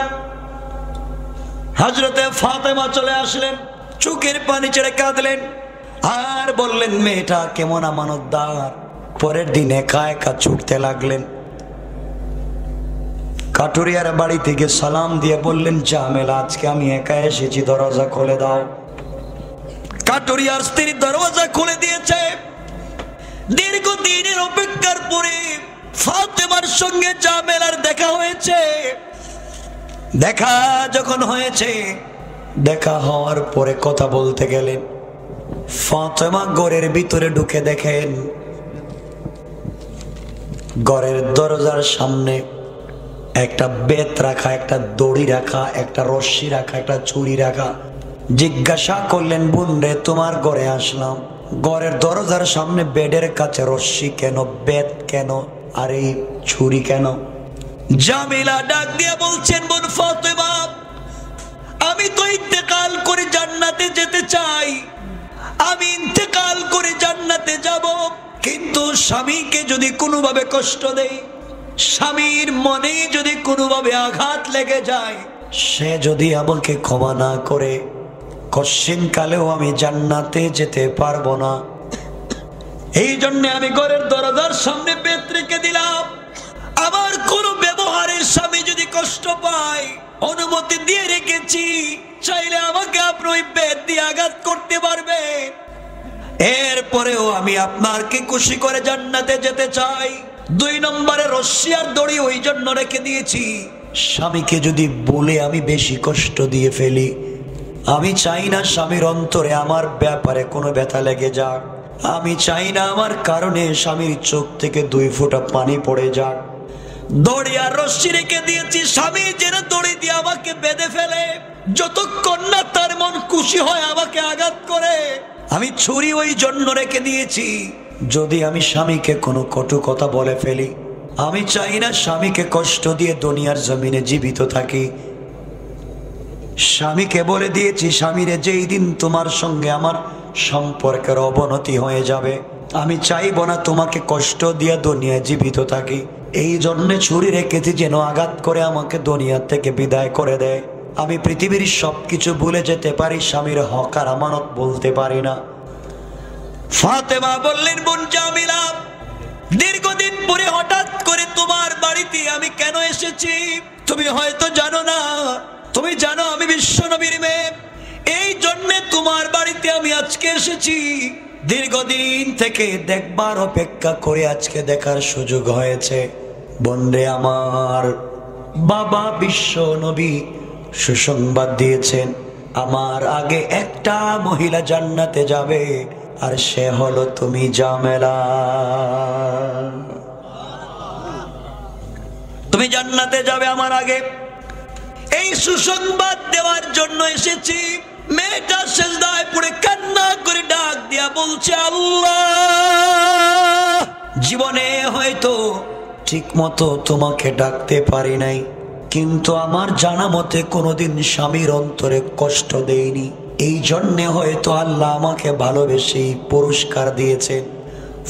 Speaker 1: হযরতে ফাতেমা চলে আসলেন, চোখের পানি ছেড়ে কাঁদলেন আর বললেন, মেয়েটা কেমন আমানতদার। পরের দিন একা একা ছুটতে লাগলেন। কাটুরিয়ার বাড়ি থেকে সালাম দিয়ে বললেন, জামেলা আজকে আমি একা এসেছি, দরজা খুলে দাও। কাটুরিয়ার স্ত্রী দরজা খুলে দিয়েছে। দীর্ঘদিনের অপেক্ষার পরে ফাতেমার সঙ্গে জামেলার দেখা হয়েছে। দেখা যখন হয়েছে, দেখা হওয়ার পরে কথা বলতে গেলেন। ফাতেমা ঘরের ভিতরে ঢুকে দেখেন ঘরের দরজার সামনে একটা বেত রাখা, একটা দড়ি রাখা, একটা রশ্মি রাখা, একটা ছুরি রাখা। জিজ্ঞাসা করলেন, বোন রে, তোমার ঘরে আসলাম, ঘরের দরজার সামনে বেডের কাছে রশ্মি কেন, বেত কেন, আর এই ছুরি কেন? জামিলা ডাক দিয়ে বলছেন, বোন ফাতেমা, আমি তো ইন্তেকাল করে জান্নাতে যেতে চাই, আমি ইন্তেকাল করে জান্নাতে যাব, কিন্তু স্বামীকে যদি কোনোভাবে কষ্ট দেই, স্বামীর মনে যদি কোনোভাবে আঘাত লেগে যায়, সে যদি আমাকে ক্ষমা না করে, কশিন কালেও আমি জান্নাতে যেতে পারবো না। এই জন্য আমি ঘরের দরজার সামনে বেত রেখে দিলাম। আমার কোন ব্যবহারের স্বামী যদি কষ্ট পায়, অনুমতি দিয়ে রেখেছি, চাইলে আমাকে আপনি ওই বেত দিয়ে আঘাত করতে পারবে। এরপরেও আমি আপনাকে খুশি করে জান্নাতে যেতে চাই। 2 নম্বরে রশ্মি আর দড়ি ওই জন্য রেখে দিয়েছি, স্বামীকে যদি বলে আমি বেশি কষ্ট দিয়ে ফেলি, আমি চাই না স্বামীর অন্তরে আমার ব্যাপারে কোনো ব্যথা লেগে যাক, আমি চাই না আমার কারণে স্বামীর চোখ থেকে 2 ফোঁটা পানি পড়ে যাক। দড়ি আর রশ্মি রেখে দিয়েছি, স্বামী যেন দড়ি দিয়ে আমাকে বেঁধে ফেলে, যতক্ষণ না তার মন খুশি হয় আমাকে আঘাত করে। আমি ছুরি ওই জন্য রেখে দিয়েছি, যদি আমি স্বামীকে কোনো কটু কথা বলে ফেলি, আমি চাই না স্বামীকে কষ্ট দিয়ে দুনিয়ার জমিনে জীবিত থাকি। স্বামীকে বলে দিয়েছি, স্বামীরে যেই দিন তোমার সঙ্গে আমার সম্পর্কের অবনতি হয়ে যাবে, আমি চাইবো না তোমাকে কষ্ট দিয়ে দুনিয়ায় জীবিত থাকি। এই জন্যে ছুরি রেখেছি, যেন আঘাত করে আমাকে দুনিয়া থেকে বিদায় করে দেয়। আমি পৃথিবীর সবকিছু ভুলে যেতে পারি, স্বামীর হক আর আমানত বলতে পারি না। ফাতেমা বললেন, বোন জামিলা, দীর্ঘদিন পরে হঠাৎ করে তোমার বাড়িতে আমি কেন এসেছি তুমি হয়তো জানো না। তুমি জানো আমি বিশ্ব নবীর মেয়ে, এই জন্যে তোমার বাড়িতে আমি আজকে এসেছি। দীর্ঘদিন থেকে দেখবার অপেক্ষা করে আজকে দেখার সুযোগ হয়েছে। বন্ধে আমার, বাবা বিশ্ব নবী সুসংবাদ দিয়েছেন, আমার আগে একটা মহিলা জান্নাতে যাবে, আর সে হলো তুমি জামেলা। তুমি জান্নাতে যাবে আমার আগে, এই সুসংবাদ দেওয়ার জন্য এসেছি। মেয়েটা সিজদায় পড়ে কান্না করে ডাক দিয়া বলছে, আল্লাহ, জীবনে হয়তো ঠিক মতো তোমাকে ডাকতে পারি নাই, কিন্তু আমার জানা মতে কোনোদিন স্বামীর অন্তরে কষ্ট দেইনি, এই জন্যে হয়তো আল্লাহ আমাকে ভালোবেসে পুরস্কার দিয়েছেন।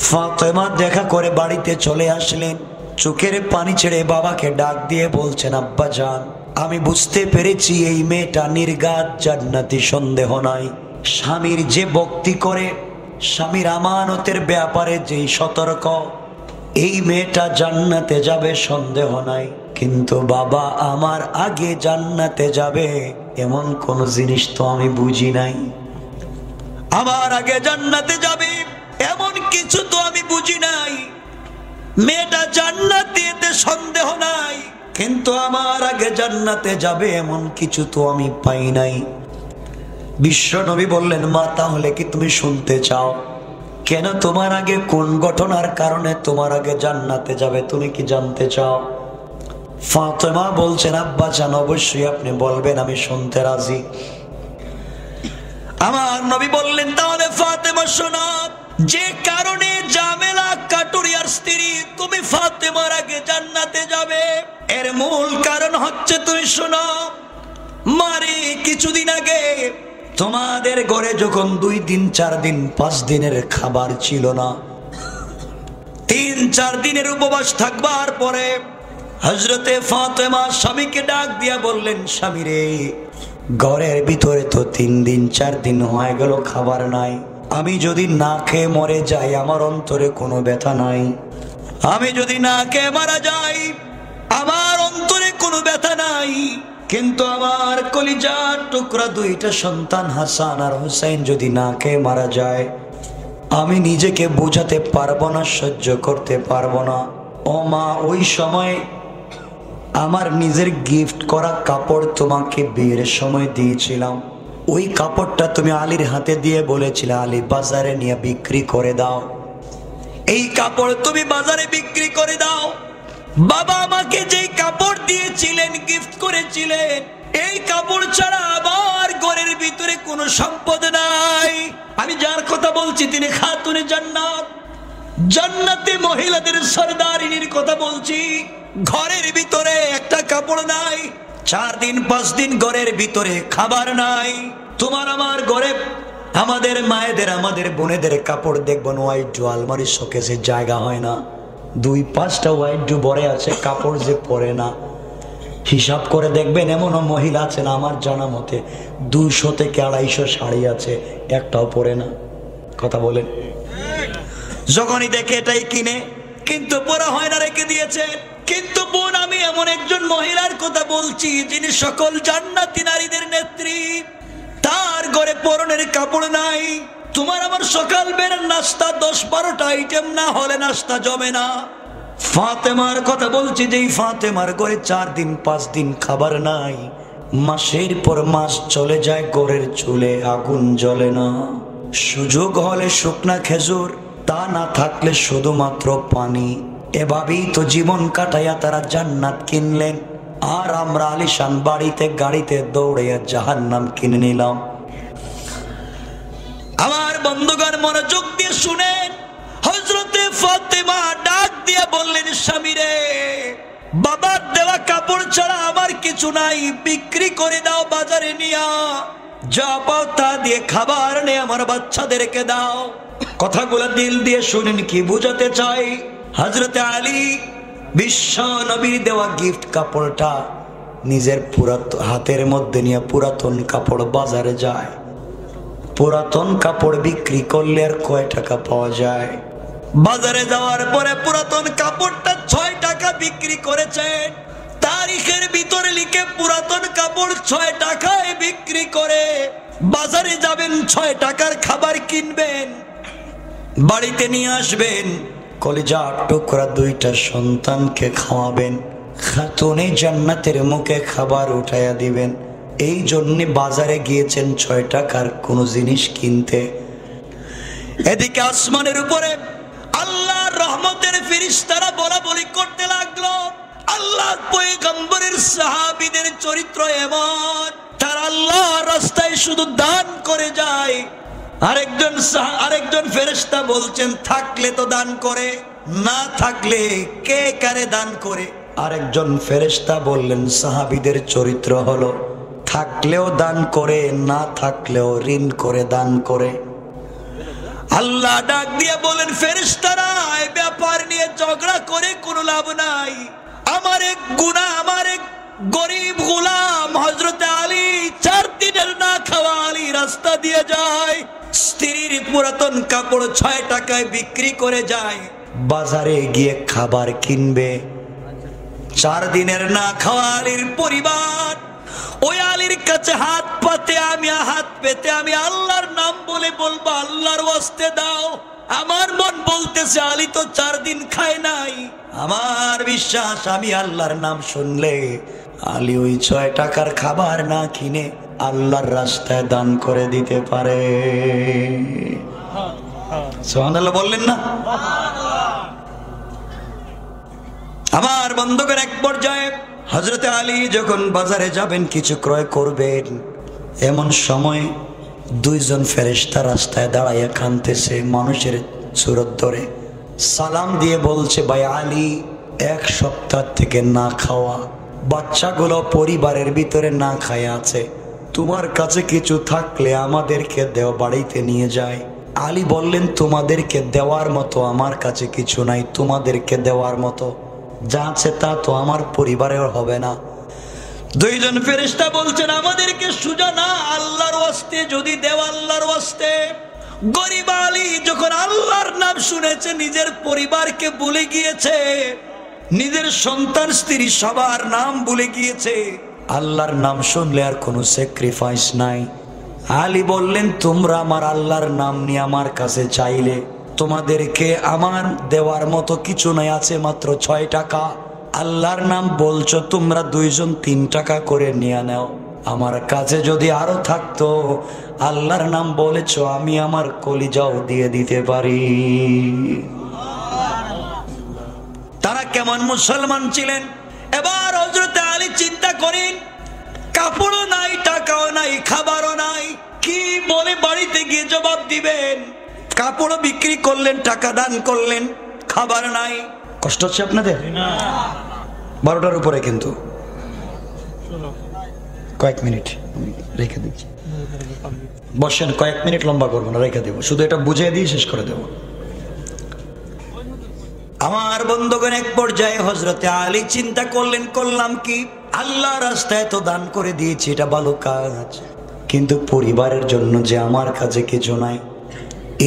Speaker 1: ফাতেমা দেখা করে বাড়িতে চলে আসলেন, চোখের পানি ছেড়ে বাবাকে ডাক দিয়ে বলছেন, আব্বা জান, আমি বুঝতে পেরেছি এই মেয়েটা নির্ঘাত জান্নাতি, সন্দেহ নাই। স্বামীর যে ভক্তি করে, স্বামীর আমানতের ব্যাপারে যেই সতর্ক, এই মেয়েটা জান্নাতে যাবে, সন্দেহ নাই। কিন্তু বাবা, আমার আগে জান্নাতে যাবে এমন কোন জিনিস তো আমি বুঝি নাই। আমার আগে জান্নাতে যাবে এমন কিছু তো আমি বুঝি নাই। মেয়েটা জান্নাতে, এতে সন্দেহ নাই, কিন্তু আমার আগে জান্নাতে যাবে এমন কিছু তো আমি পাই নাই। বিশ্ব নবী বললেন, মা তাহলে কি তুমি শুনতে চাও? কেন তোমার আগে কোন ঘটনার কারণে তোমার আগে জান্নাতে যাবে তুমি কি জানতে চাও? ফাতেমা বলছেন, আব্বা জান অবশ্যই আপনি বলবেন, আমি শুনতে রাজি। আমার নবী বললেন, তাহলে ফাতেমা শোনো, যে কারণে জামেলা কাটুরিয়ার স্ত্রী তুমি ফাতেমার আগে জান্নাতে যাবে এর মূল কারণ হচ্ছে, তুমি শোনো, মারে কিছুদিন আগে তোমাদের ঘরে যখন 2 দিন 4 দিন 5 দিনের খাবার ছিল না, 3-4 দিনের উপবাস থাকবার পরে হযরতে ফাতেমা স্বামীকে ডাক দিয়া বললেন, স্বামী রে, ঘরের ভিতরে তো 3 দিন 4 দিন হয়ে গেল খাবার নাই, আমি যদি না খেয়ে মরে যাই আমার অন্তরে কোনো ব্যথা নাই, আমি যদি না খেয়ে মারা যাই আমার অন্তরে কোনো ব্যথা নাই, কিন্তু আমার কলিজার টুকরা 2টা সন্তান হাসান আর হুসাইন যদি না খেয়ে মারা যায় আমি নিজেকে বোঝাতে পারবো না, সহ্য করতে পারবো না। ও মা, ওই সময় আমার নিজের গিফট করা কাপড় তোমাকে বিয়ের সময় দিয়েছিলাম, ওই কাপড়টা তুমি আলীর হাতে দিয়ে বলেছিলে আলী বাজারে নিয়ে বিক্রি করে দাও, এই কাপড় তুমি বাজারে বিক্রি করে দাও। বাবা আমাকে যেই কাপড় দিয়েছিলেন, গিফট করেছিলেন, এই কাপড় ছাড়া আমার ঘরের ভিতরে কোনো সম্পদ নাই। আমি যার কথা বলছি তিনি খাতুনে জান্নাত, জান্নাতে মহিলাদের সরদারিনীর কথা বলছি। ঘরের ভিতরে একটা কাপড় নাই, 4 দিন 5 দিন ঘরের ভিতরে খাবার নাই। তোমার আমার ঘরে আমাদের মায়েদের আমাদের বোনেদের কাপড় দেখবেন হোয়াইট আলমারি শোকেসে জায়গা হয় না, 2-5টা হোয়াইট ভরে আছে, কাপড় যে পরে না। হিসাব করে দেখবেন এমনও মহিলা আছেন আমার জানা মতে 200 থেকে 250 শাড়ি আছে, একটাও পরে না। কথা বলেন, যখনই দেখে এটাই কিনে, কিন্তু পরা হয় না, রেখে দিয়েছে। কিন্তু বোন, আমি এমন একজন মহিলার কথা বলছি যিনি সকল জান্নাতি নারীদের নেত্রী, তার ঘরে পরনের কাপড় নাই। তোমার আমার সকাল বের নাস্তা 10-12টা আইটেম না হলে নাস্তা জমে না। ফাতেমার কথা বলছি, যেই ফাতেমার ঘরে 4 দিন 5 দিন খাবার নাই, মাসের পর মাস চলে যায়, ঘরের চুলে আগুন জ্বলে না। সুযোগ হলে শুকনা খেজুর, তা না থাকলে শুধুমাত্র পানি, এভাবেই তো জীবন কাটাইয়া তারা জান্নাত কিনলেন। আর আমরা আলিশান বাড়িতে গাড়িতে দৌড়াইয়া জাহান্নাম কিনে নিলাম। আমার বন্ধুগণ মনোযোগ দিয়ে শুনেন, হযরতে ফাতেমা ডাক দিয়ে বললেন, স্বামী রে, বাবার দেওয়া কাপড় ছাড়া আমার কিছু নাই, বিক্রি করে দাও বাজারে নিয়া, যা পাও তা দিয়ে খাবার নে আমার বাচ্চাদেরকে দাও। কথাগুলো দিল দিয়ে শুনেন, কি বুঝাতে চাই। হযরতে আলী বিশ্ব নবীর দেওয়া গিফট কাপড়টা নিজের হাতের মধ্যে নিয়ে পুরাতন কাপড় বাজারে যায়। পুরাতন কাপড় বিক্রি করলে আর কয় টাকা পাওয়া যায়? বাজারে যাওয়ার পরে পুরাতন কাপড়টা 6 টাকা বিক্রি করেছেন। তারিখের ভিতরে লিখে পুরাতন কাপড় 6 টাকায় বিক্রি করে বাজারে যাবেন, 6 টাকার খাবার কিনবেন, বাড়িতে নিয়ে আসবেন, কলিজার টুকরা 2টা সন্তানকে খাওয়াবেন, খাতুনে জান্নাতের মুখে খাবার উঠাইয়া দিবেন। এই জন্য বাজারে গিয়েছেন 6 টাকার কোনো জিনিস কিনতে। এদিকে আসমানের উপরে আল্লাহর রহমতের ফেরেশতারা বলাবলি করতে লাগলো, আল্লাহর পয়গম্বরের সাহাবীদের চরিত্র এমন, তারা আল্লাহর রাস্তায় শুধু দান করে যায়। আরেকজন ফেরেশতা বলছেন, থাকলে তো দান করে, না থাকলে কে কারে দান করে। আরেকজন ফেরেশতা বললেন, সাহাবীদের চরিত্র হলো থাকলেও দান করে, না থাকলেও ঋণ করে দান করে। আল্লাহ ডাক দিয়ে বলেন, ফেরেশতারা, এই ব্যাপার নিয়ে ঝগড়া করে কোনো লাভ নাই। আমার এক গরিব গোলাম হযরতে আলী 4 দিনের না খাওয়া আলী রাস্তা দিয়ে যায়, স্ত্রীর পুরাতন কাপড় 6 টাকায় বিক্রি করে যায়, বাজারে গিয়ে খাবার কিনবে। 4 দিনের না খাওয়া আলীর পরিবার ওই আলীর কাছে হাত পাতে আমি হাত পেতে আমি আল্লাহর নাম বলে বলবো, আল্লাহর ওয়াস্তে দাও। আমার মন বলতেছে আলী তো 4 দিন খায় নাই। আমার বিশ্বাস আমি আল্লাহর নাম শুনলে আলী ওই 6 টাকার খাবার না কিনে আল্লাহর রাস্তায় দান করে দিতে পারে। সুবহানাল্লাহ বললেন না? আমার বন্ধুগণ, এক পর্যায়ে হযরতে আলী যখন বাজারে যাবেন কিছু ক্রয় করবেন, এমন সময় 2 জন ফেরেশতা রাস্তায় দাঁড়াইয়া কাঁদতেছে, মানুষের সুরত ধরে সালাম দিয়ে বলছে, ভাই আলী 1 সপ্তাহ থেকে না খাওয়া, বাচ্চাগুলো পরিবারের ভিতরে না খায় আছে, তোমার কাছে কিছু থাকলে আমাদেরকে দেও, বাড়িতে নিয়ে যায়। আলী বললেন, তোমাদেরকে দেওয়ার মতো আমার কাছে কিছু নাই, তোমাদেরকে দেওয়ার মতো যা আছে তা তো আমার পরিবারের হবে না। 2 জন ফেরেশতা বলছেন, আমাদেরকে সুজা না, আল্লাহর ওয়াস্তে যদি দেও, আল্লাহর ওয়াস্তে। গরিব আলী যখন আল্লাহর নাম শুনেছে নিজের পরিবারকে ভুলে গিয়েছে, নিজের সন্তান স্ত্রী সবার নাম ভুলে গিয়েছে। আল্লাহর নাম শুনলে আর কোনো স্যাক্রিফাইস নাই। আলী বললেন, তোমরা আমার আল্লাহর নাম নিয়ে আমার কাছে চাইলে তোমাদেরকে আমার দেওয়ার মতো কিছু নাই, আছে মাত্র 6 টাকা। আল্লাহর নাম বলছো, তোমরা 2 জন 3 টাকা করে নিয়ে নাও। আমার কাছে যদি আরো থাকতো, আল্লাহর নাম বলেছ, আমি আমার কলিজাও দিয়ে দিতে পারি। তারা কেমন মুসলমান ছিলেন। এবার হযরত আলী চিন্তা করেন, কাপড়ও নাই, টাকাও নাই, খাবারও নাই, কি বলে বাড়িতে গিয়ে জবাব দিবেন? কাপড় বিক্রি করলেন, টাকা দান করলেন, খাবার নাই। কষ্ট হচ্ছে আপনাদের? 12টার উপরে, কিন্তু কয়েক মিনিট রেখে দিচ্ছি, বসেন, কয়েক মিনিট লম্বা করবো না, রেখে দেবো, শুধু এটা বুঝিয়ে দিয়ে শেষ করে দেব। আমার বন্ধুগণ, এক পর্যায়ে হযরতে আলী চিন্তা করলেন, করলাম কি, আল্লাহ রাস্তায় তো দান করে দিয়েছি, এটা ভালো কাজ, কিন্তু পরিবারের জন্য যে আমার কাছে কিছু নাই।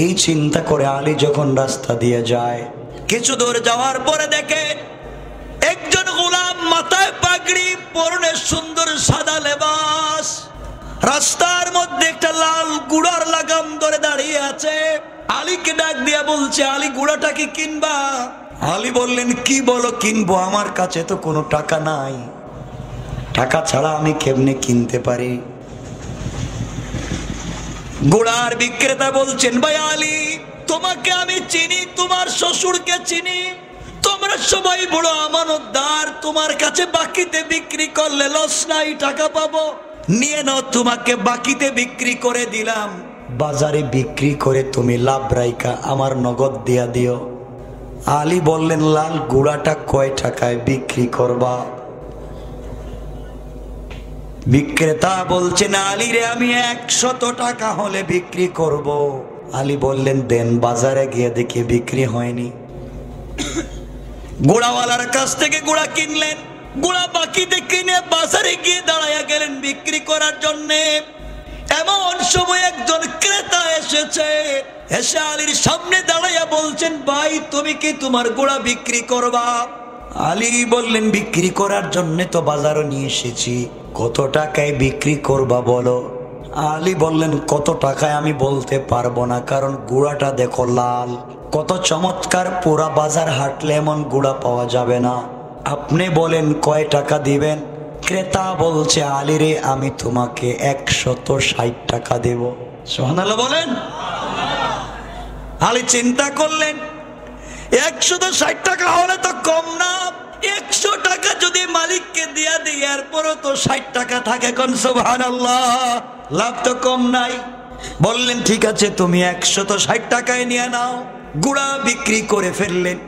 Speaker 1: এই চিন্তা করে আলী যখন রাস্তা দিয়ে যায়, কিছু দূর যাওয়ার পরে দেখে একজন গোলাম, মাথায় পাগড়ি, পরনে সুন্দর সাদা লেবাস, রাস্তার মধ্যে একটা লাল গুড়ার লাগাম ধরে দাঁড়িয়ে আছে। আলীকে ডাক দিয়া বলছে, আলী গুড়াটা কি কিনবা? আলী বললেন, কি বলো কিনবো, আমার কাছে তো কোনো টাকা নাই, টাকা ছাড়া আমি কেমনে কিনতে পারি? গুড়ার বিক্রেতা বলছেন, ভাই আলী, তোমাকে আমি চিনি, তোমার শ্বশুরকে চিনি, তোমরা সবাই বড় আমানতদার, তোমার কাছে বাকিতে বিক্রি করলে লস নাই, টাকা পাবো, নিয়ে নাও, তোমাকে বাকিতে বিক্রি করে দিলাম, বাজারে বিক্রি করে তুমি লাভ রাইকা আমার নগদ দিয়া দিও। আলী বললেন, লাল গুড়াটা কয় টাকায় বিক্রি করবা? বিক্রেতা বলছেন, আলী রে, আমি 100 টাকা হলে বিক্রি করব। আলী বললেন, দেন। বাজারে গিয়ে দেখি বিক্রি হয়নি। গুড়াওয়ালার কাছ থেকে গুড়া কিনলেন, গুড়া বাকিতে কিনে বাজারে গিয়ে দাঁড়াইয়া গেলেন বিক্রি করার জন্যে। এমন সময় একজন ক্রেতা এসেছে, এসে আলীর সামনে দাঁড়াইয়া বলছেন, ভাই, তুমি কি তোমার গুড়া বিক্রি করবা? আলী বললেন, বিক্রি করার জন্য তো বাজারে নিয়ে এসেছি, কত টাকায় বিক্রি করবা বলো? আলী বললেন, কত টাকায় আমি বলতে পারবো না, কারণ গুড়াটা দেখো লাল, কত চমৎকার, পুরা বাজার হাঁটলে এমন গুড়া পাওয়া যাবে না, আপনি বলেন কয় টাকা দিবেন? ক্রেতা বলছে, আলী রে, আমি তোমাকে 160 টাকা দেব। সুবহানাল্লাহ বলেন। আলী চিন্তা করলেন, 160 টাকা হলে তো কম না, 100 টাকা যদি মালিককে দিয়া দিই, এরপরও তো 60 টাকা থাকে, কোন সুবহানাল্লাহ, লাভ তো কম নাই। বললেন, ঠিক আছে, তুমি 160 টাকায় নিয়ে নাও। গুড়া বিক্রি করে ফেললেন,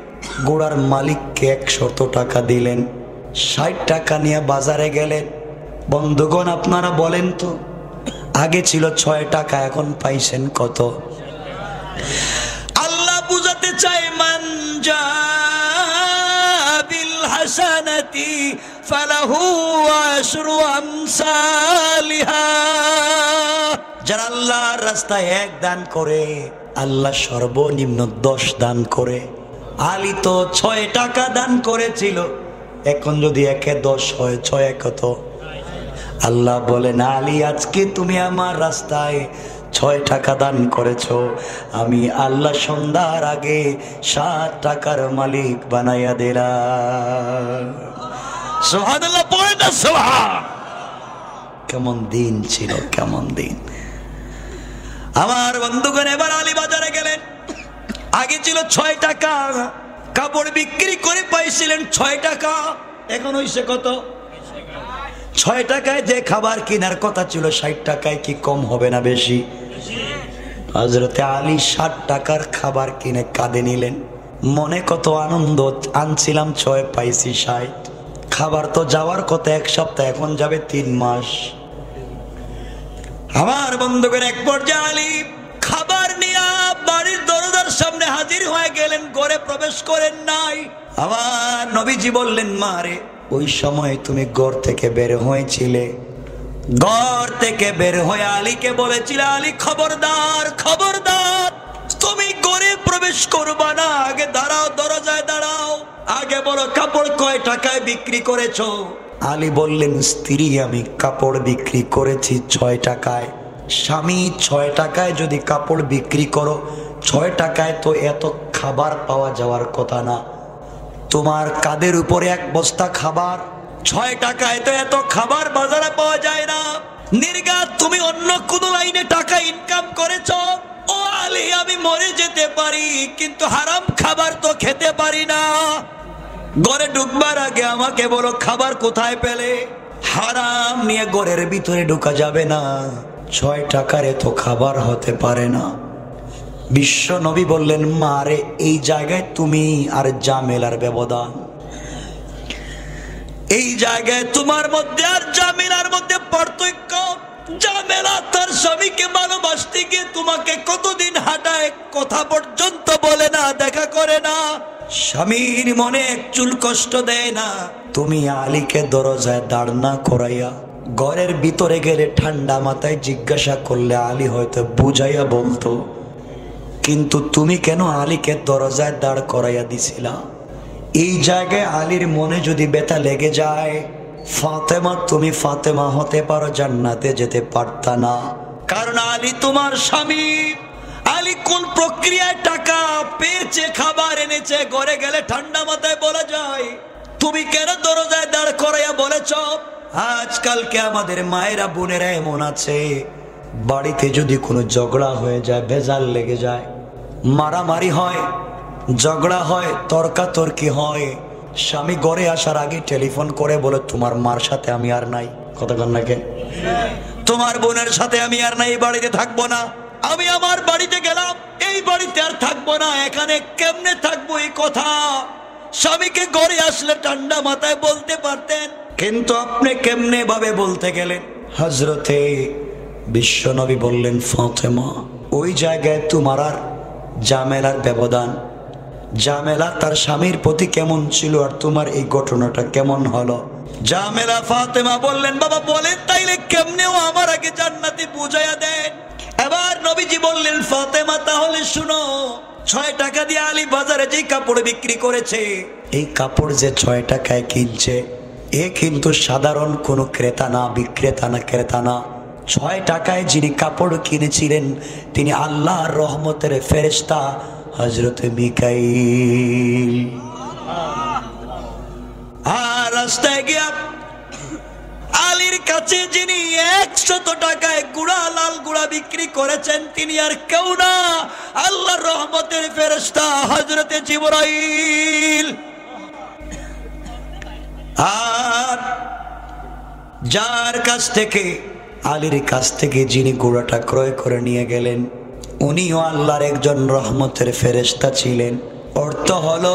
Speaker 1: গুড়ার মালিককে 100 টাকা দিলেন, 60 টাকা নিয়ে বাজারে গেলেন। বন্ধুগণ, আপনারা বলেন তো, আগে ছিল 6 টাকা, এখন পাইছেন কত? আল্লাহ বুঝাতে চাই, মান জাবিল হাসানাতি ফালাহু আশরু আমসালিহা। যারা আল্লাহর রাস্তায় 1 দান করে, আল্লাহ সর্বনিম্ন 10 দান করে। আলী তো 6 টাকা দান করেছিল, এখন যদি 1 এ 10 হয়, 6 এ কত? আল্লাহ বলেন, আলী আজকে তুমি আমার রাস্তায় 6 টাকা দান করেছো, আমি আল্লাহ সন্ধ্যার আগে 7 টাকার মালিক বানাইয়া দিলাম। সুবহানাল্লাহ, পড়ে না সুবহান। কেমন দিন ছিল, কেমন দিন। আমার বন্ধুগণ, এবার আলী বাজারে গেলেন। আগে ছিল 6 টাকা, কাপড় বিক্রি করে পাইছিলেন 6 টাকা, এখন হইছে কত? 6 টাকায় যে খাবার কেনার কথা ছিল 60 টাকায় কি কম হবে না বেশি? হযরতে আলী 60 টাকার খাবার কিনে কাঁদে নিলেন। মনে কত আনন্দ, আনছিলাম 6, পাইছি 60। খাবার তো যাওয়ার কথা 1 সপ্তাহ, এখন যাবে 3 মাস। আমার বন্ধুগণ, এক পর্যায়ে আলী খাবার নিয়ে বাড়ির দরজার সামনে হাজির হয়ে গেলেন, ঘরে প্রবেশ করেন নাই। আমার নবীজি বললেন, মারে ওই সময় তুমি ঘর থেকে বের হয়েছিলে, ঘর থেকে বের হয়ে আলীকে বলেছিলে, আলী খবরদার খবরদার, তুমি ঘরে প্রবেশ করবা না, আগে দাঁড়াও, দরজায় দাঁড়াও, আগে বলো কাপড় কয় টাকায় বিক্রি করেছো। আলী বললেন, স্ত্রী আমি কাপড় বিক্রি করেছি 6 টাকায়। স্বামী, 6 টাকায় যদি কাপড় বিক্রি করো, 6 টাকায় তো এত খাবার পাওয়া যাওয়ার কথা না। তোমার কাঁধের উপরে 1 বস্তা খাবার, 6 টাকায় তো এত খাবার বাজারে পাওয়া যায় না। নির্ঘাত তুমি অন্য কোন লাইনে টাকা ইনকাম করেছো। ও আলী, আমি মরে যেতে পারি, কিন্তু হারাম খাবার তো খেতে পারি না। ঘরে ঢুকবার আগে আমাকে বলো খাবার কোথায় পেলে। হারাম নিয়ে ঘরের ভিতরে ঢোকা যাবে না, 6 টাকার এত খাবার হতে পারে না। বিশ্ব নবী বললেন, মারে এই জায়গায় তুমি আর জামেলার ব্যবধান, এই জায়গায় তোমার মধ্যে আর জামেলার মধ্যে পার্থক্য। জামেলা তার স্বামীকে ভালোবাসতে গিয়ে তোমাকে কতদিন হাঁটায়, কথা পর্যন্ত বলে না, দেখা করে না, স্বামীর মনে এক চুল কষ্ট দেয় না। তুমি আলীকে দরজায় দাঁড় না করাইয়া ঘরের ভিতরে গেলে ঠান্ডা মাথায় জিজ্ঞাসা করলে আলী হয়তো বুঝাইয়া বলতো, কিন্তু তুমি কেন আলীকে দরজায় দাঁড় করাইয়া দিছিলা? এই জায়গায় আলীর মনে যদি ব্যথা লেগে যায়, ফাতেমা, তুমি ফাতেমা হতে পারো, জান্নাতে যেতে পারতা না। কারণ আলী তোমার স্বামী। আলী কোন প্রক্রিয়ায় টাকা পেয়েছে, খাবার এনেছে, ঘরে গেলে ঠান্ডা মাথায় বলা যায়, তুমি কেন দরজায় দাঁড় করাইয়া বলেছ? আজকালকে আমাদের মায়েরা বোনেরা এমন আছে, বাড়িতে যদি কোনো ঝগড়া হয়ে যায়, ভেজাল লেগে যায়, মারামারি হয়, ঝগড়া হয়, তর্কাতর্কি হয়, স্বামী ঘরে আসার আগে টেলিফোন করে বলে, তোমার মার সাথে আমি আর নাই, কথা কন না কেন, তোমার বোনের সাথে আমি আর নাই, বাড়িতে থাকবো না, আমি আমার বাড়িতে গেলাম, এই বাড়িতে আর থাকবো না, এখানে কেমনে থাকবো, এই কথা স্বামীকে ঘরে আসলে ঠান্ডা মাথায় বলতে পারতেন, কিন্তু আপনি কেমনে ভাবে বলতে গেলেন। হযরতে বিশ্বনবী বললেন, ফাতেমা, ওই জায়গায় তোমার আর জামেলার ব্যবধান। জামেলা তার স্বামীর প্রতি কেমন ছিল, আর তোমার এই ঘটনাটা কেমন হলো? জামেলা ফাতেমা বললেন, বাবা বলেন তাইলে কেমনেও আমার আগে জান্নাতে বুঝাইয়া দেন। এবার নবীজি বললেন, ফাতেমা তাহলে শুনো, 6 টাকা দিয়ে আলী বাজারে যে কাপড় বিক্রি করেছে, এই কাপড় যে 6 টাকায় কিনছে, এ কিন্তু সাধারণ কোনো ক্রেতা না, বিক্রেতা না, ক্রেতা না। 6 টাকায় যিনি কাপড় কিনেছিলেন, তিনি আল্লাহর রহমতের ফেরেশতা হযরতে মিকাইল। আর রাস্তায় গিয়া আলীর কাছে যিনি 100 টাকায় গুড়া, লাল গুড়া বিক্রি করেছেন, তিনি আর কেউ না, আল্লাহর রহমতের ফেরেশতা হযরতে জিবরাইল। আর যার কাছ থেকে, আলীর কাছ থেকে যিনি গুড়াটা ক্রয় করে নিয়ে গেলেন, উনিও আল্লাহর একজন রহমতের ফেরেশতা ছিলেন। অর্থ হলো,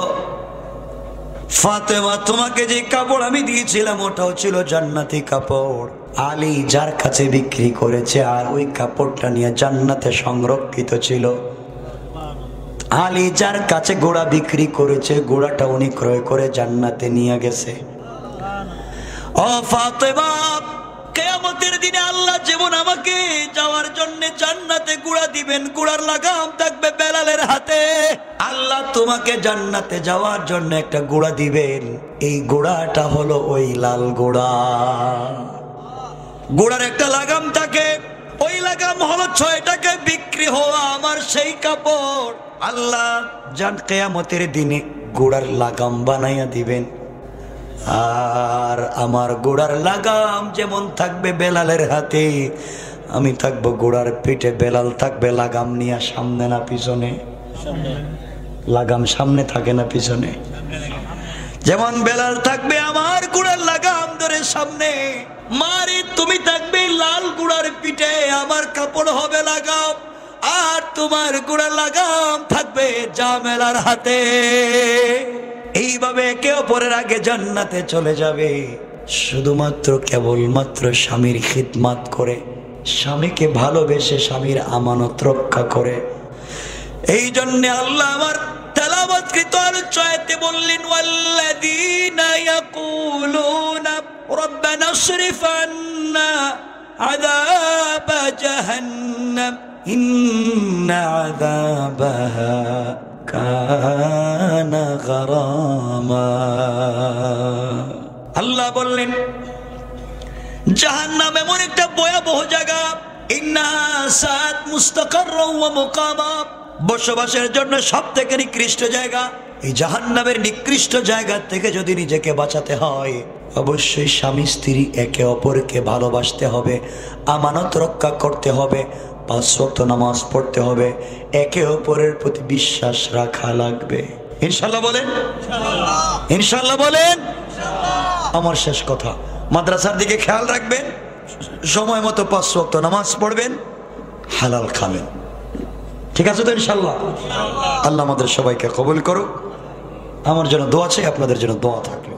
Speaker 1: ফাতেমা তোমাকে যে কাপড় আমি দিয়েছিলাম ওটাও ছিল জান্নাতি কাপড়। আলী যার কাছে বিক্রি করেছে, আর ওই কাপড়টা নিয়ে জান্নাতে সংরক্ষিত ছিল। আলী যার কাছে ঘোড়া বিক্রি করেছে, ঘোড়াটা উনি ক্রয় করে জান্নাতে নিয়ে গেছে। ও ফাতেমা, কিয়ামতের দিনে আল্লাহ যেমন আমাকে যাওয়ার জন্য জান্নাতে ঘোড়া দিবেন, ঘোড়ার লাগাম থাকবে বেলালের হাতে, আল্লাহ তোমাকে জান্নাতে যাওয়ার জন্য একটা ঘোড়া দিবেন। এই ঘোড়াটা হলো ওই লাল ঘোড়া। গোড়ার একটা লাগাম থাকে, ওই লাগাম হলো 6 টাকায় বিক্রি হওয়া আমার সেই কাপড়। আল্লাহ জান কিয়ামতের দিনে গোড়ার লাগাম বানাইয়া দিবেন। আর আমার গোড়ার লাগাম যেমন থাকবে বেলালের হাতে, আমি থাকবো গোড়ার পিঠে, বেলাল থাকবে লাগাম নিয়ে সামনে না পিছনে। লাগাম সামনে থাকে না পিছনে? যেমন বেলাল থাকবে আমার গোড়ার লাগাম ধরে সামনে, মারি তুমি থাকবে লাল গোড়ার পিঠে, আমার কাপড় হবে লাগাম, আর তোমার গোড়ার লাগাম থাকবে জামেলার হাতে। এইভাবে একে অপরের আগে জান্নাতে চলে যাবে, শুধুমাত্র কেবলমাত্র স্বামীর খিদমত করে, স্বামীকে ভালোবেসে স্বামীর আমানত রক্ষা করে। এই জন্য আল্লাহ আমার তেলাওয়াতকৃত আয়াতে বললেন, ওয়াল্লাযীনা ইয়াকুলুনা রাব্বানা ইসরিফ আন্না আযাব জাহান্নাম ইন্না আযাবাহা কানা গারামা। আল্লাহ বললেন জাহান্নাম এমন একটা ভয়াবহ জায়গা, ইন্নাহা সাআত মুস্তাকাররাও ওয়া মুকামা, বসবাসের জন্য সবথেকে নিকৃষ্ট জায়গা। এই জাহান্নামের নিকৃষ্ট জায়গা থেকে যদি নিজেকে বাঁচাতে হয়, অবশ্যই স্বামী স্ত্রী একে অপরকে ভালোবাসতে হবে, আমানত রক্ষা করতে হবে, 5 ওয়াক্ত নামাজ পড়তে হবে, একে অপরের প্রতি বিশ্বাস রাখা লাগবে। ইনশাআল্লাহ বলেন, ইনশাআল্লাহ বলেন। আমার শেষ কথা, মাদ্রাসার দিকে খেয়াল রাখবেন, সময় মতো 5 ওয়াক্ত নামাজ পড়বেন, হালাল খাবেন। ঠিক আছে তো ইনশাআল্লাহ? আল্লাহ আমাদের সবাইকে কবুল করুক। আমার জন্য দোয়া চাই, আপনাদের জন্য দোয়া থাকলো।